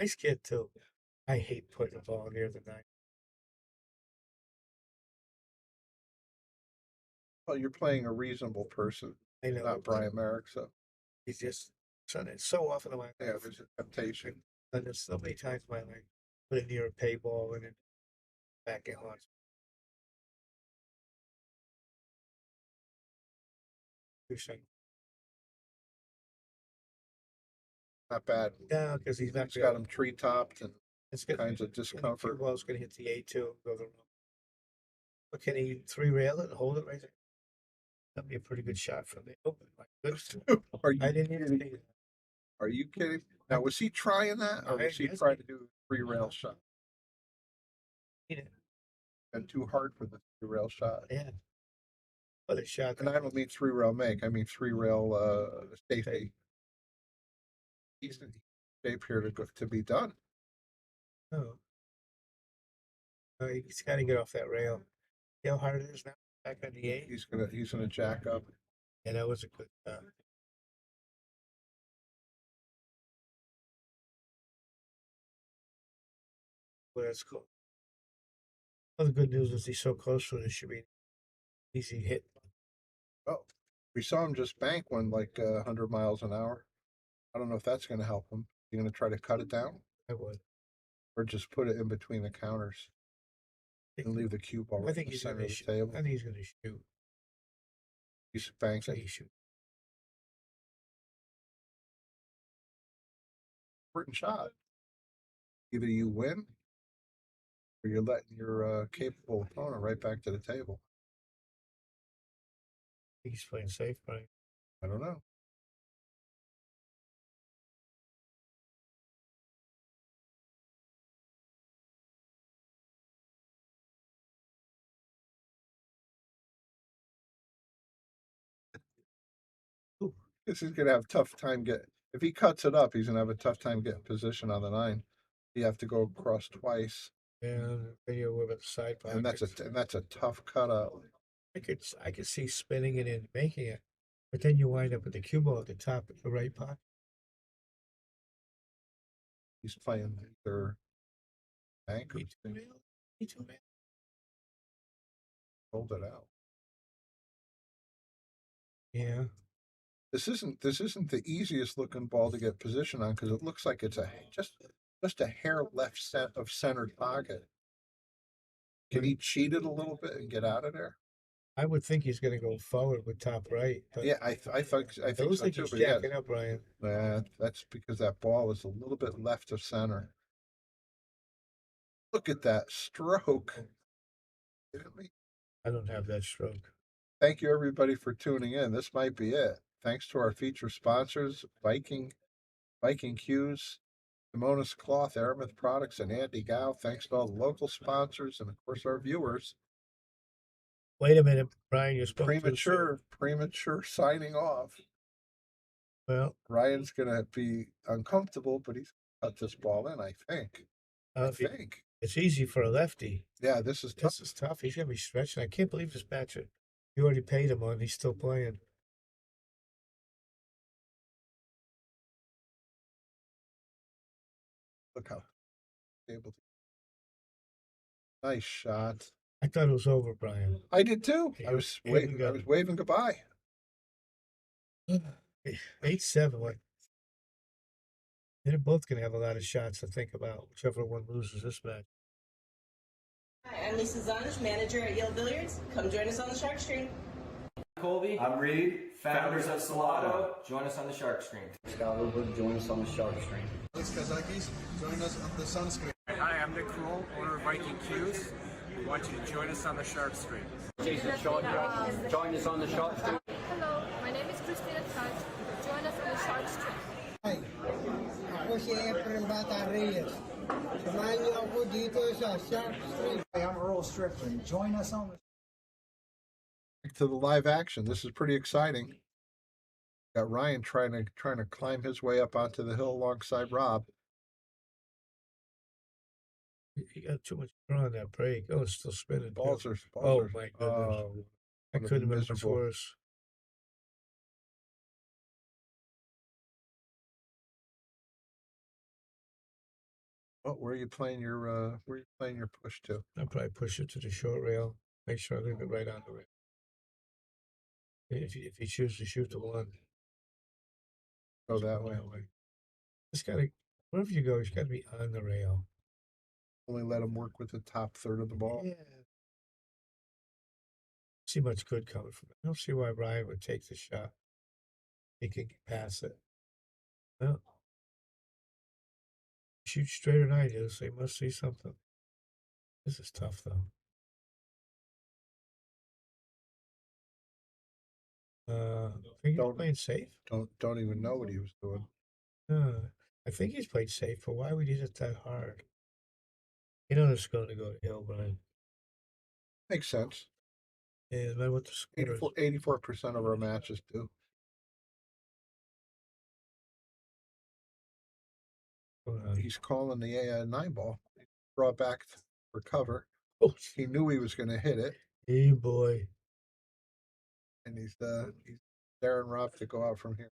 Nice kid too. I hate putting the ball near the 9. Well, you're playing a reasonable person. I know. Not Brian Merrick, so He's just son. It's so often in my life. yeah, there's a temptation. And there's so many times in my life put it near a pay ball and then back in launch. Not bad. Yeah, because he's not He's got him tree topped and it's good. kinds of discomfort. Ball's going to hit the 8-2, go the room. But can he 3-rail it and hold it right there? That'd be a pretty good shot from the open. My goodness. Are you I didn't even kidding? see that. Are you kidding? Now, was he trying that, or was he trying to do a 3-rail shot? He didn't. And too hard for the 3-rail shot. Yeah. But a shot. And I don't mean 3-rail make. I mean 3-rail safety. He's in shape here to be done. Oh. He's got to get off that rail. See how hard it is now? Back on the 8. He's gonna jack up. Yeah, that was a good shot. Well, that's cool. Well, the good news is he's so close to it, it should be an easy hit. Oh, we saw him just bank one like 100 miles an hour. I don't know if that's going to help him. You going to try to cut it down? I would. Or just put it in between the counters and leave the cue ball right in the center of the table? I think he's going to shoot. He's banking. He shoot. Important shot. Either you win or you're letting your capable opponent right back to the table. I think he's playing safe, Brian. I don't know. This is going to have a tough time if he cuts it up, he's going to have a tough time getting position on the 9. You have to go across twice. Yeah, then you're with the side pocket. And that's a tough cutout. I could see spinning it and making it, but then you wind up with the cue ball at the top of the right pocket. He's playing either bank or hold it out. Yeah. This isn't the easiest looking ball to get position on because it looks like it's just a hair left of centered pocket. Can he cheat it a little bit and get out of there? I would think he's going to go forward with top right. But yeah, I think so like too. He's but jacking up, Brian. That's because that ball is a little bit left of center. Look at that stroke. I don't have that stroke. Thank you, everybody, for tuning in. This might be it. Thanks to our feature sponsors, Viking Cues, Simonis Cloth, Aramith Products, and Andy Gow. Thanks to all the local sponsors and, of course, our viewers. Wait a minute, Brian, you spoke too soon. Premature signing off. Well, Ryan's gonna be uncomfortable, but he's cut this ball in, I think. I if he- think. it's easy for a lefty. Yeah, this is tough. This is tough. He's gonna be stretching. I can't believe this matchup. You already paid him on. He's still playing. Look how able to. Nice shot. I thought it was over, Brian. I did too. Here- I was here we waiting. go. I was waving goodbye. 8-7. Like, they're both gonna have a lot of shots to think about. Whichever one loses this match. Hi, I'm Lisa Zanish, manager at Yale Billiards. Come join us on the shark screen. Colby. I'm Reed. Founders of Salado. Join us on the shark screen. Scott Woodward, join us on the shark screen. Alex Kazakis, join us on the sunscreen. Hi, I'm Nick Kroll, owner of Viking Q's. We want you to join us on the shark screen. Jason Shawdrow, join us on the shark screen. Hello, my name is Christina Touch. Join us on the shark stream. Hi, ako si Efren Bata Reyes. Samahan niyo ako dito sa Shark Street. Hey, I'm Earl Strickland. Join us on the Back to the live action. This is pretty exciting. Got Ryan trying to climb his way up onto the hill alongside Rob. He got too much draw on that break. Oh, it's still spinning. Balls are. Oh my goodness! Oh, I would have couldn't been have been much miserable. worse. Oh, where are you playing your push to? I'll probably push it to the short rail. Make sure I leave it right on the rail. If he chooses to shoot the one, Go that way. Just gotta, wherever you go, you gotta be on the rail. Only let him work with the top third of the ball. Yeah. See much good coming from it. I don't see why Ryan would take the shot. He can pass it. Well, shoot straighter than I do, so he must see something. This is tough though. I think he's playing safe. Don't even know what he was doing. I think he's played safe, but why would he hit that hard? You know it's going to go to hill, Brian. Makes sense. Yeah, no matter what the score is. 84% of our matches do. He's calling the 9 ball. Brought back for cover. Oh, he knew he was going to hit it. Hey, boy. And he's daring Rob to go out from here.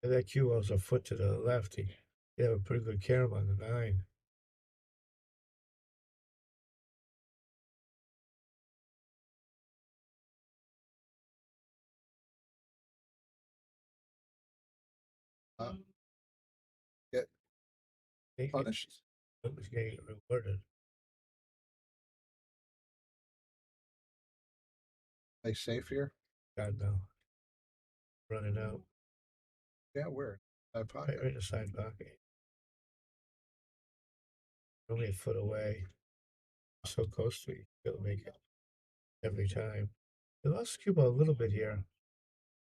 And that cue was a foot to the left. He have a pretty good carom on the 9. Get punished. It was getting rewarded. Play safe here? God, no. Running out. Yeah, where? Side pocket. Right in the side pocket. Only a foot away. So close to you. He'll make it every time. He lost Cuba a little bit here.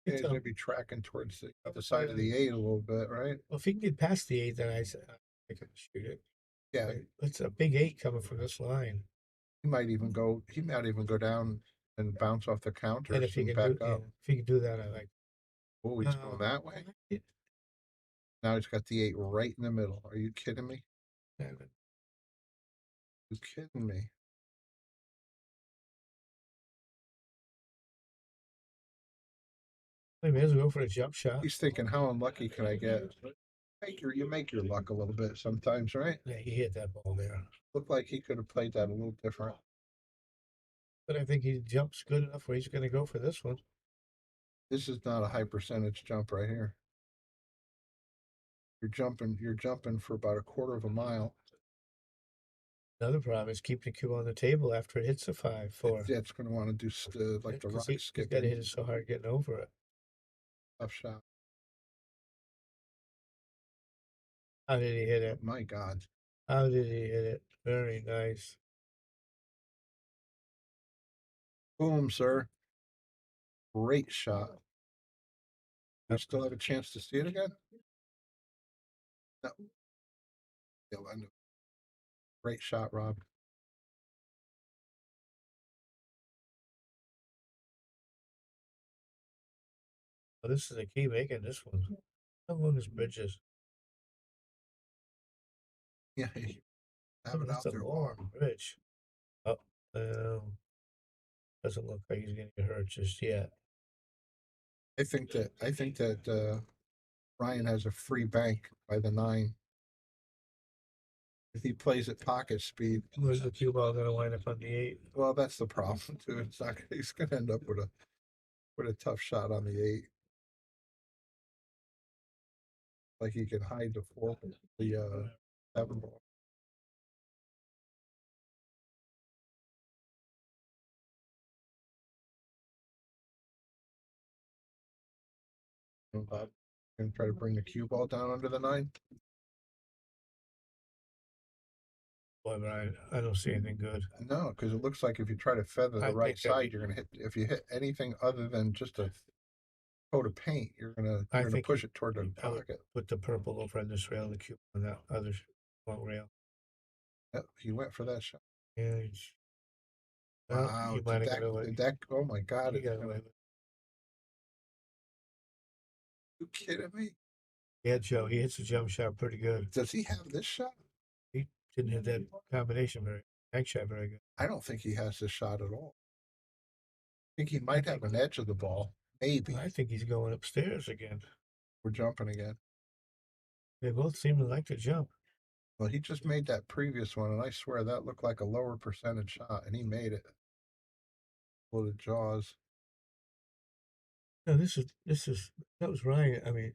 Yeah, he's going to be tracking towards the other side of the 8 a little bit, right? Well, if he can get past the 8, then I can shoot it. Yeah. It's a big 8 coming from this line. He might even go down and bounce off the counter And if he and can back do, up. if he can do that, I like. Oh, he's going that way. Now he's got the 8 right in the middle. Are you kidding me? You kidding me? He may as well go for a jump shot. He's thinking, how unlucky can I get? You make your luck a little bit sometimes, right? Yeah, he hit that ball there. Looked like he could have played that a little different. But I think he jumps good enough where he's going to go for this one. This is not a high percentage jump right here. You're jumping for about a quarter of a mile. Another problem is keep the cue on the table after it hits a 5-4. Yeah, it's going to want to do like the rock skip. He's got to hit it so hard getting over it. Tough shot. How did he hit it? My God. How did he hit it? Very nice. Boom, sir. Great shot. You still have a chance to see it again? No. Yeah, I know. Great shot, Rob. Oh, this is the key making this one. How long is Bridges? Yeah, have it That's out a there long long. bridge. Oh, doesn't look like he's gonna get hurt just yet. I think that Ryan has a free bank by the 9. If he plays at pocket speed. Where's the cue ball gonna wind up on the 8? Well, that's the problem too. It's not. He's gonna end up with a tough shot on the 8. Like he can hide the 4, the 7 ball. Gonna try to bring the cue ball down under the 9. Boy, but I don't see anything good. No, because it looks like if you try to feather the I right think that'd side, be- you're gonna hit. If you hit anything other than just a coat of paint, you're I gonna think push it toward the I would pocket. put the purple over on this rail and the cube on that other front rail. Yep, he went for that shot. Yeah. Well, Wow, you might have got away. did that? Oh my God! You It's got gonna, away with it. you kidding me? Yeah, Joe, he hits a jump shot pretty good. Does he have this shot? He didn't hit that combination very bank shot very good. I don't think he has this shot at all. I think he might have an edge of the ball. Maybe. I think he's going upstairs again. We're jumping again. They both seem to like to jump. Well, he just made that previous one, and I swear that looked like a lower percentage shot, and he made it. Full of jaws. No, this is that was Ryan. I mean,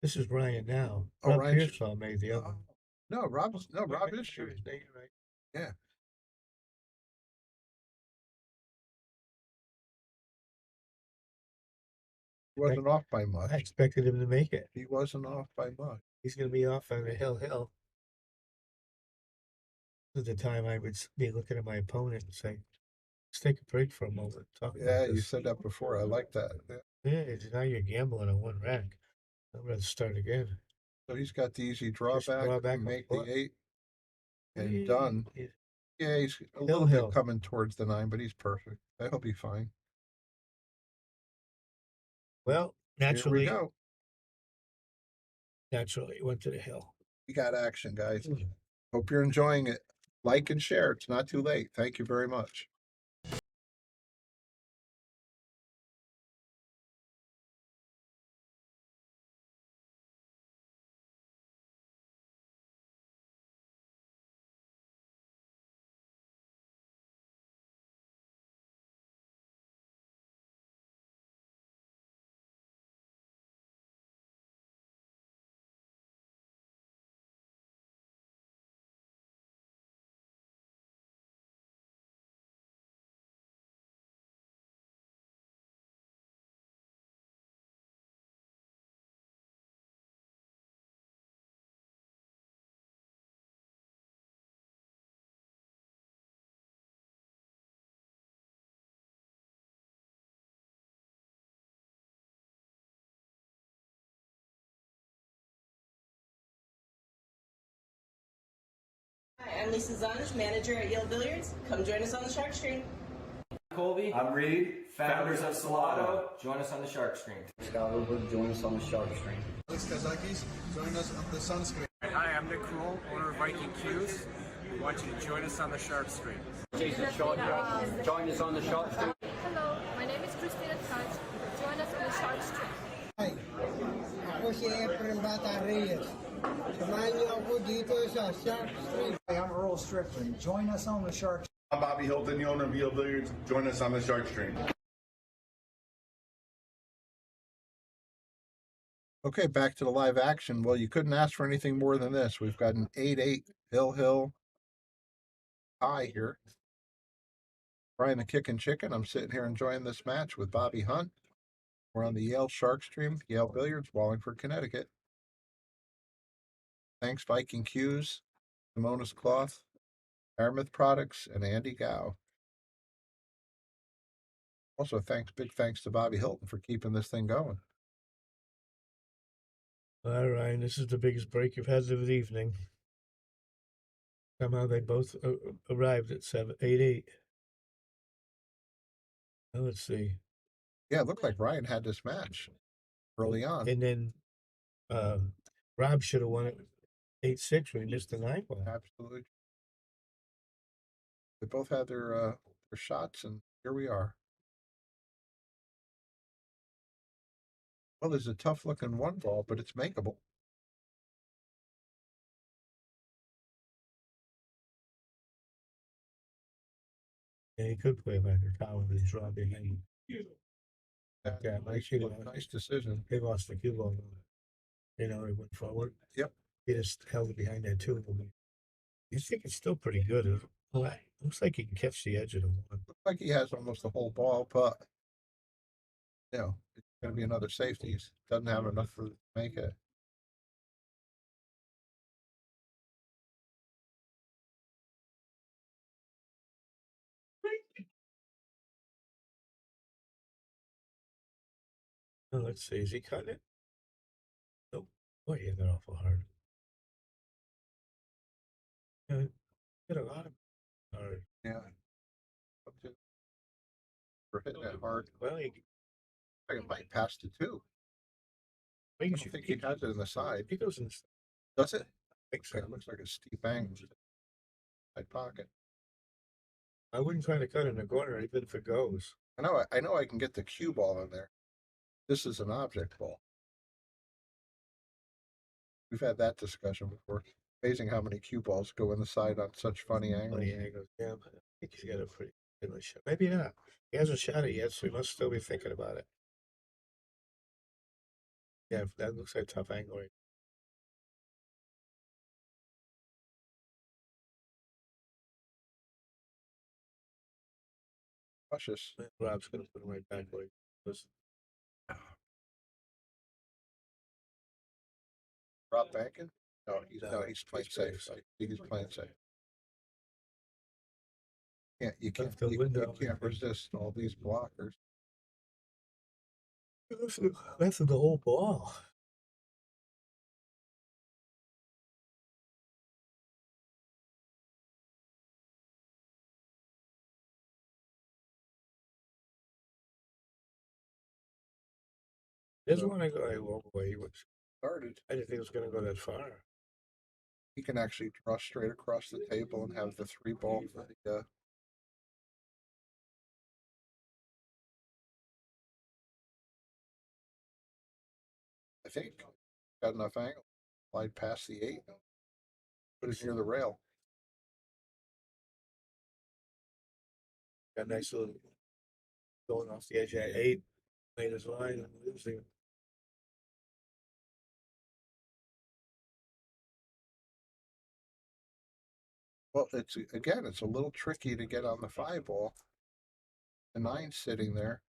this is Ryan now. Oh, Rob Ryan Piersa made the other one. No, Rob is Right, shooting. you're right. Yeah. He wasn't off by I much. expected him to make it. He wasn't off by much. He's going to be off on the hill. This is the time I would be looking at my opponent and say, let's take a break for a moment. Talk Yeah, about you this. said that before. I like that. Yeah. Yeah, now you're gambling on one rack. I'm going to start again. So he's got the easy Just drawback, draw back make a foot. the 8, and Yeah, done. yeah. Yeah, he's a Hill, little hill. bit coming towards the 9, but he's perfect. He'll be fine. Well, Here we naturally, go. he went to the hill. We got action, guys. Hope you're enjoying it. Like and share. It's not too late. Thank you very much. Hi, I'm Lisa Zanish, manager at Yale Billiards. Come join us on the shark screen. Colby. I'm Reed. Founders of Salado. Join us on the shark screen. Scott Woodward, join us on the shark stream. Alex Kazakis, join us on the sunscreen. Hi, I'm Nick Kroll, owner of Viking Q's. We want you to join us on the shark screen. Jason Shaw, join us on the shark stream. Hello, my name is Christina Touch. Join us on the Shark Stream. Hi, ako si Efren Bata Reyes. Samahan niyo ako dito sa Shark Street. Hey, I'm Earl Strickland. Join us on the Shark. I'm Bobby Hilton, the owner of Yale Billiards. Join us on the Shark Stream. Okay, back to the live action. Well, you couldn't ask for anything more than this. We've got an 8-8 hill tie here. Brian the Kickin' Chicken. I'm sitting here enjoying this match with Bobby Hunt. We're on the Yale Shark Stream, Yale Billiards, Wallingford, Connecticut. Thanks, Viking Q's, Simonis Cloth, Aramith Products, and Andy Gow. Also, big thanks to Bobby Hilton for keeping this thing going. All right, Ryan, this is the biggest break you've had of the evening. Somehow they both arrived at 8-8. Now let's see. Yeah, it looked like Ryan had this match early on. And then Rob should have won it 8-6 when he missed the 9 ball. Absolutely. They both had their shots, and here we are. Well, there's a tough looking 1 ball, but it's makeable. Yeah, he could play like a cow with his draw behind. Yeah, nice decision. They lost the cue ball. You know, he went forward. Yep. He just held it behind that 2. I think it's still pretty good. Looks like he can catch the edge of the 1. Looks like he has almost the whole ball, but you know, it's going to be another safety. He doesn't have enough to make it. Well, let's see. Is he cutting it? Nope. Boy, he hit it awful hard. Yeah, hit a lot of hard. Yeah. For hitting it hard. Well, I think it might pass the 2. I don't think he has it in the side. He goes in. Does it? I think so. It looks like a steep angle. Side pocket. I wouldn't try to cut in the corner, even if it goes. I know I can get the cue ball in there. This is an object ball. We've had that discussion before. Amazing how many cue balls go in the side on such funny angles. Funny angles, yeah, but I think he's got a pretty good shot. Maybe not. He hasn't shot it yet, so he must still be thinking about it. Yeah, that looks like a tough angle. Right? Cautious. Rob's going to put him right back where he was. Rob banking? No, he's playing safe. He's playing safe. You can't resist all these blockers. That's the whole ball. Doesn't want to go away. He was started. I didn't think it was going to go that far. He can actually draw straight across the table and have the 3 ball for the. I think got enough angle. Slide past the 8. Put it near the rail. Got a nice little going off the edge at 8. Made his line and losing. Well, it's a little tricky to get on the 5 ball. The 9's sitting there.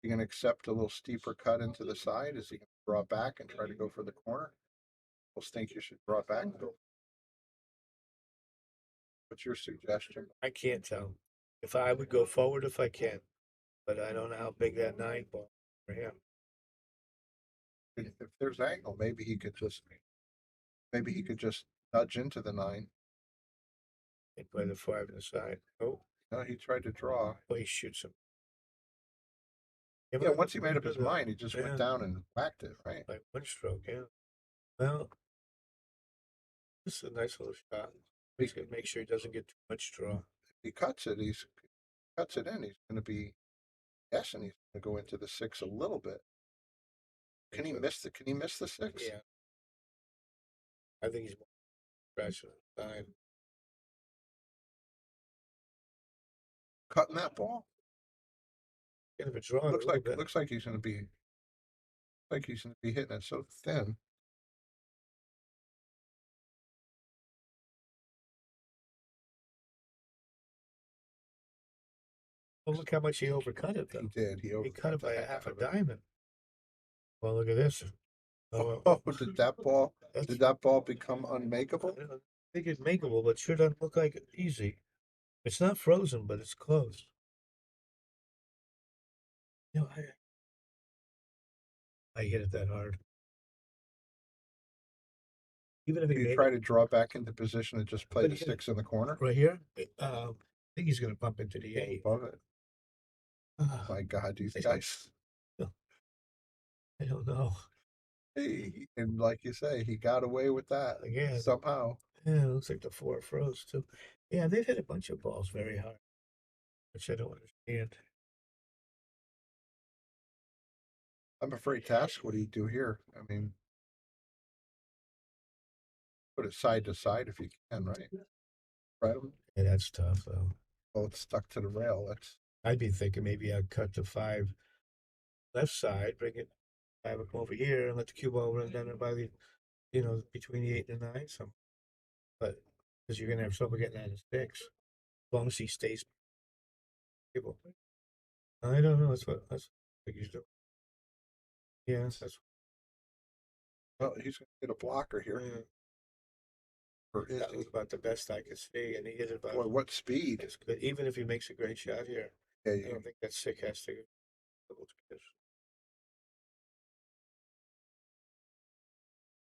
You can accept a little steeper cut into the side. Is he going to draw back and try to go for the corner? I think you should draw back. What's your suggestion? I can't tell. If I would go forward if I can, but I don't know how big that 9 ball for him. If there's angle, maybe he could just nudge into the 9. And play the 5 in the side. Oh, no, he tried to draw. Well, he shoots him. Yeah, once he made up his mind, he just went down and whacked it, right? Like 1 stroke, yeah. Well, this is a nice little shot. He's going to make sure he doesn't get too much draw. If he cuts it, cuts it in. He's going to be guessing he's going to go into the 6 a little bit. Can he miss the 6? Yeah. I think he's scratching the 9. Cutting that ball. Kind of a draw. Looks like he's going to be hitting it so thin. Well, look how much he overcut it, though. He did. He cut it by a half a diamond. Well, look at this. Did that ball become unmakeable? I think it's makeable, but sure doesn't look like it's easy. It's not frozen, but it's close. You know, I hit it that hard. Even if he try to draw back into position and just play the 6 in the corner right here, I think he's going to bump into the 8. above it. Oh my God, these guys! I don't know. Hey, and like you say, he got away with that Again. somehow. Yeah, it looks like the four froze too. Yeah, they've hit a bunch of balls very hard, which I don't understand. I'm afraid to ask what he'd do here. I mean, put it side to side if you can, right? Right. Yeah, that's tough though. Oh, it's stuck to the rail. That's I'd be thinking maybe I'd cut to five left side, bring it five over here, and let the cue ball run down there by the, between the 8 and the 9. Some, but because you're gonna have trouble getting out of 6, as long as he stays stable. I don't know. That's what he's doing. Yeah, that's. well, he's gonna get a blocker here. Yeah. Or is That he? was about the best I could see, and he hit it about. Boy, what speed! It's good. Even if he makes a great shot here, Yeah, I don't think that sick has to.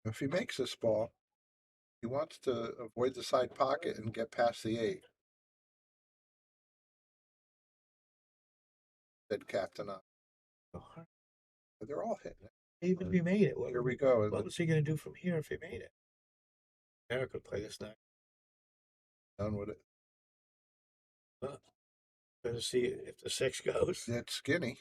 if he makes this ball, he wants to avoid the side pocket and get past the 8. Said Captain up. They're all hitting it. Even if he made it, Here we go. What was he going to do from here if he made it? Eric could play this night. Done with it. Going to see if the 6 goes. It's skinny.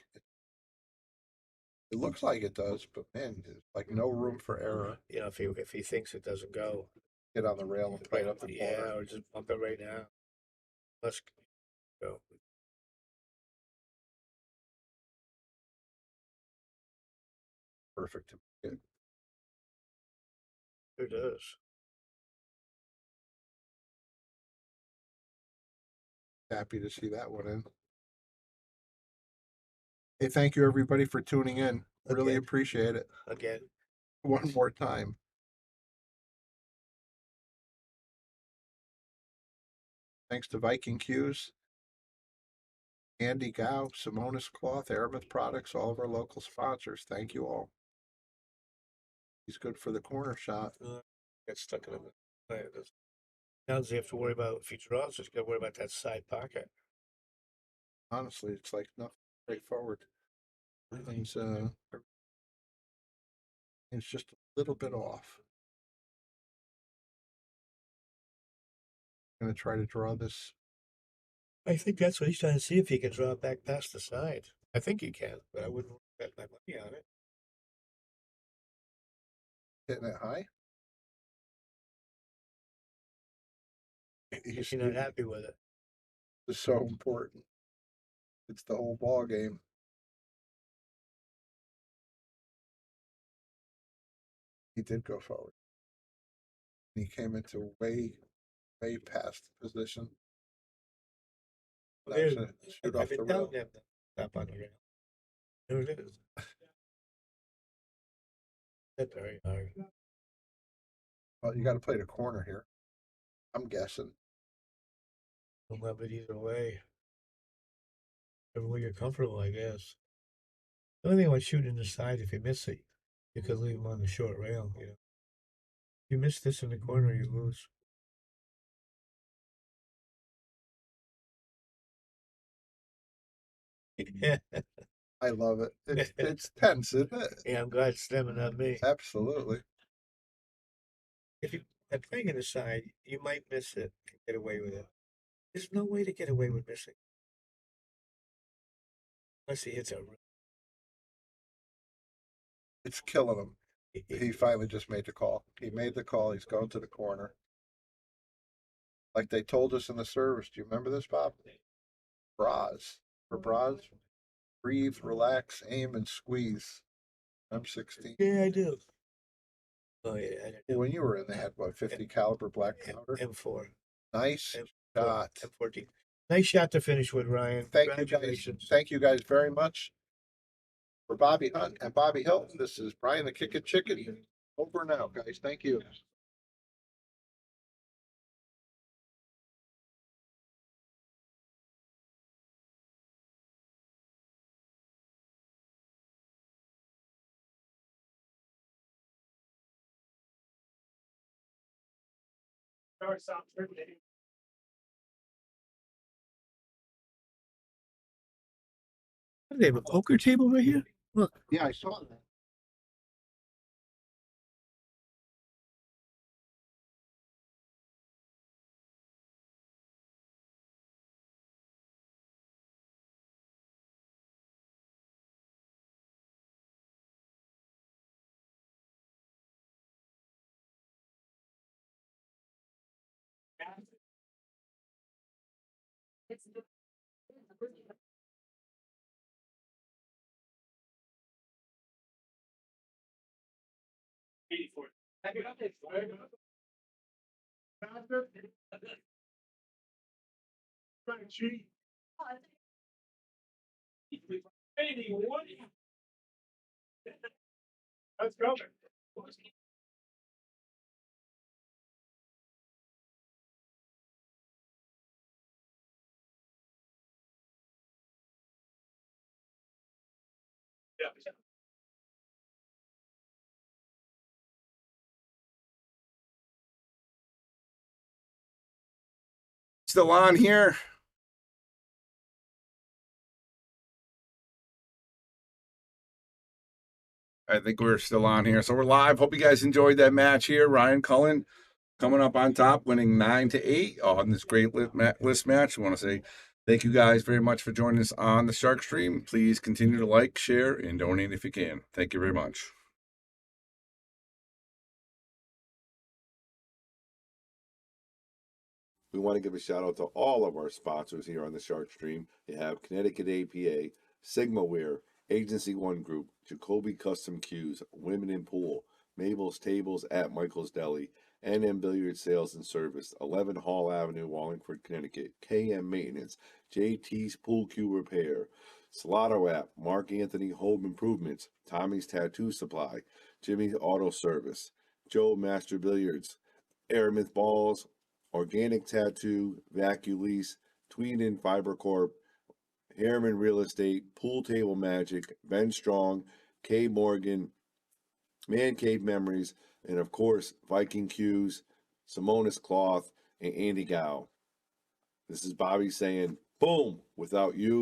It looks like it does, but man, there's like no room for error. If he thinks it doesn't go, Get on the rail and play it up the corner. or just bump it right now. Let's go. Perfect to get. Sure does. Happy to see that one in. Hey, thank you everybody for tuning in. Really appreciate it. Again. One more time. Thanks to Viking Cues, Andy Gow, Simonis Cloth, Aramith Products, all of our local sponsors. Thank you all. He's good for the corner shot. Get stuck in the. Now does he have to worry about if he draws? He's got to worry about that side pocket. Honestly, it's like nothing straightforward. Everything's it's just a little bit off. I'm gonna try to draw this. I think that's what he's trying to see, if he can draw it back past the side. I think he can, but I wouldn't bet my money on it. Hitting it high. He's not happy with it. It's so important. It's the whole ball game. He did go forward. He came into way past the position. There's, shoot off the rail. Stop on the rail. There it is. That's very hard. Well, you got to play the corner here. I'm guessing. Don't love it either way. Everywhere you're comfortable, I guess. The only thing about shooting the side, if you miss it, you could leave him on the short rail. If you miss this in the corner, you lose. Yeah. I love it. It's tense, isn't it? Yeah, I'm glad it's stemming on me. Absolutely. If you are playing in the side, you might miss it and get away with it. There's no way to get away with missing. Unless he hits a. It's killing him. He finally just made the call. He made the call. He's going to the corner. Like they told us in the service. Do you remember this, Bob? Bras. For bras, breathe, relax, aim, and squeeze. I'm 16. Yeah, I do. Oh, yeah. Well, when you were in, they had what, 50 caliber black powder? M4. Nice M4, shot. M14. Nice shot to finish with, Ryan. Thank you guys. Thank you guys very much. For Bobby Hunt and Bobby Hilton, this is Brian the Kick It Chicken. Over now, guys. Thank you. They have a poker table right here? Look. Yeah, I saw that. Let's go. Still on here. I think we're still on here. So we're live. Hope you guys enjoyed that match here. Ryan Cullen coming up on top, winning 9-8 on this great list match. I want to say thank you guys very much for joining us on the Shark Stream. Please continue to like, share, and donate if you can. Thank you very much. We want to give a shout out to all of our sponsors here on the Shark Stream. You have Connecticut APA, Sigma Wear, Agency One Group, Jacoby Custom Cues, Women in Pool, Mabel's Tables at Michael's Deli, NM Billiard Sales and Service, 11 Hall Avenue, Wallingford, Connecticut, KM Maintenance, JT's Pool Cue Repair, Salado App, Mark Anthony Home Improvements, Tommy's Tattoo Supply, Jimmy's Auto Service, Joe Master Billiards, Aramith Balls, Organic Tattoo, Vaculease, Tweeden Fiber Corp, Harriman Real Estate, Pool Table Magic, Ben Strong, K Morgan, Man Cave Memories, and of course, Viking Cues, Simonis Cloth, and Andy Gow. This is Bobby saying, boom, without you.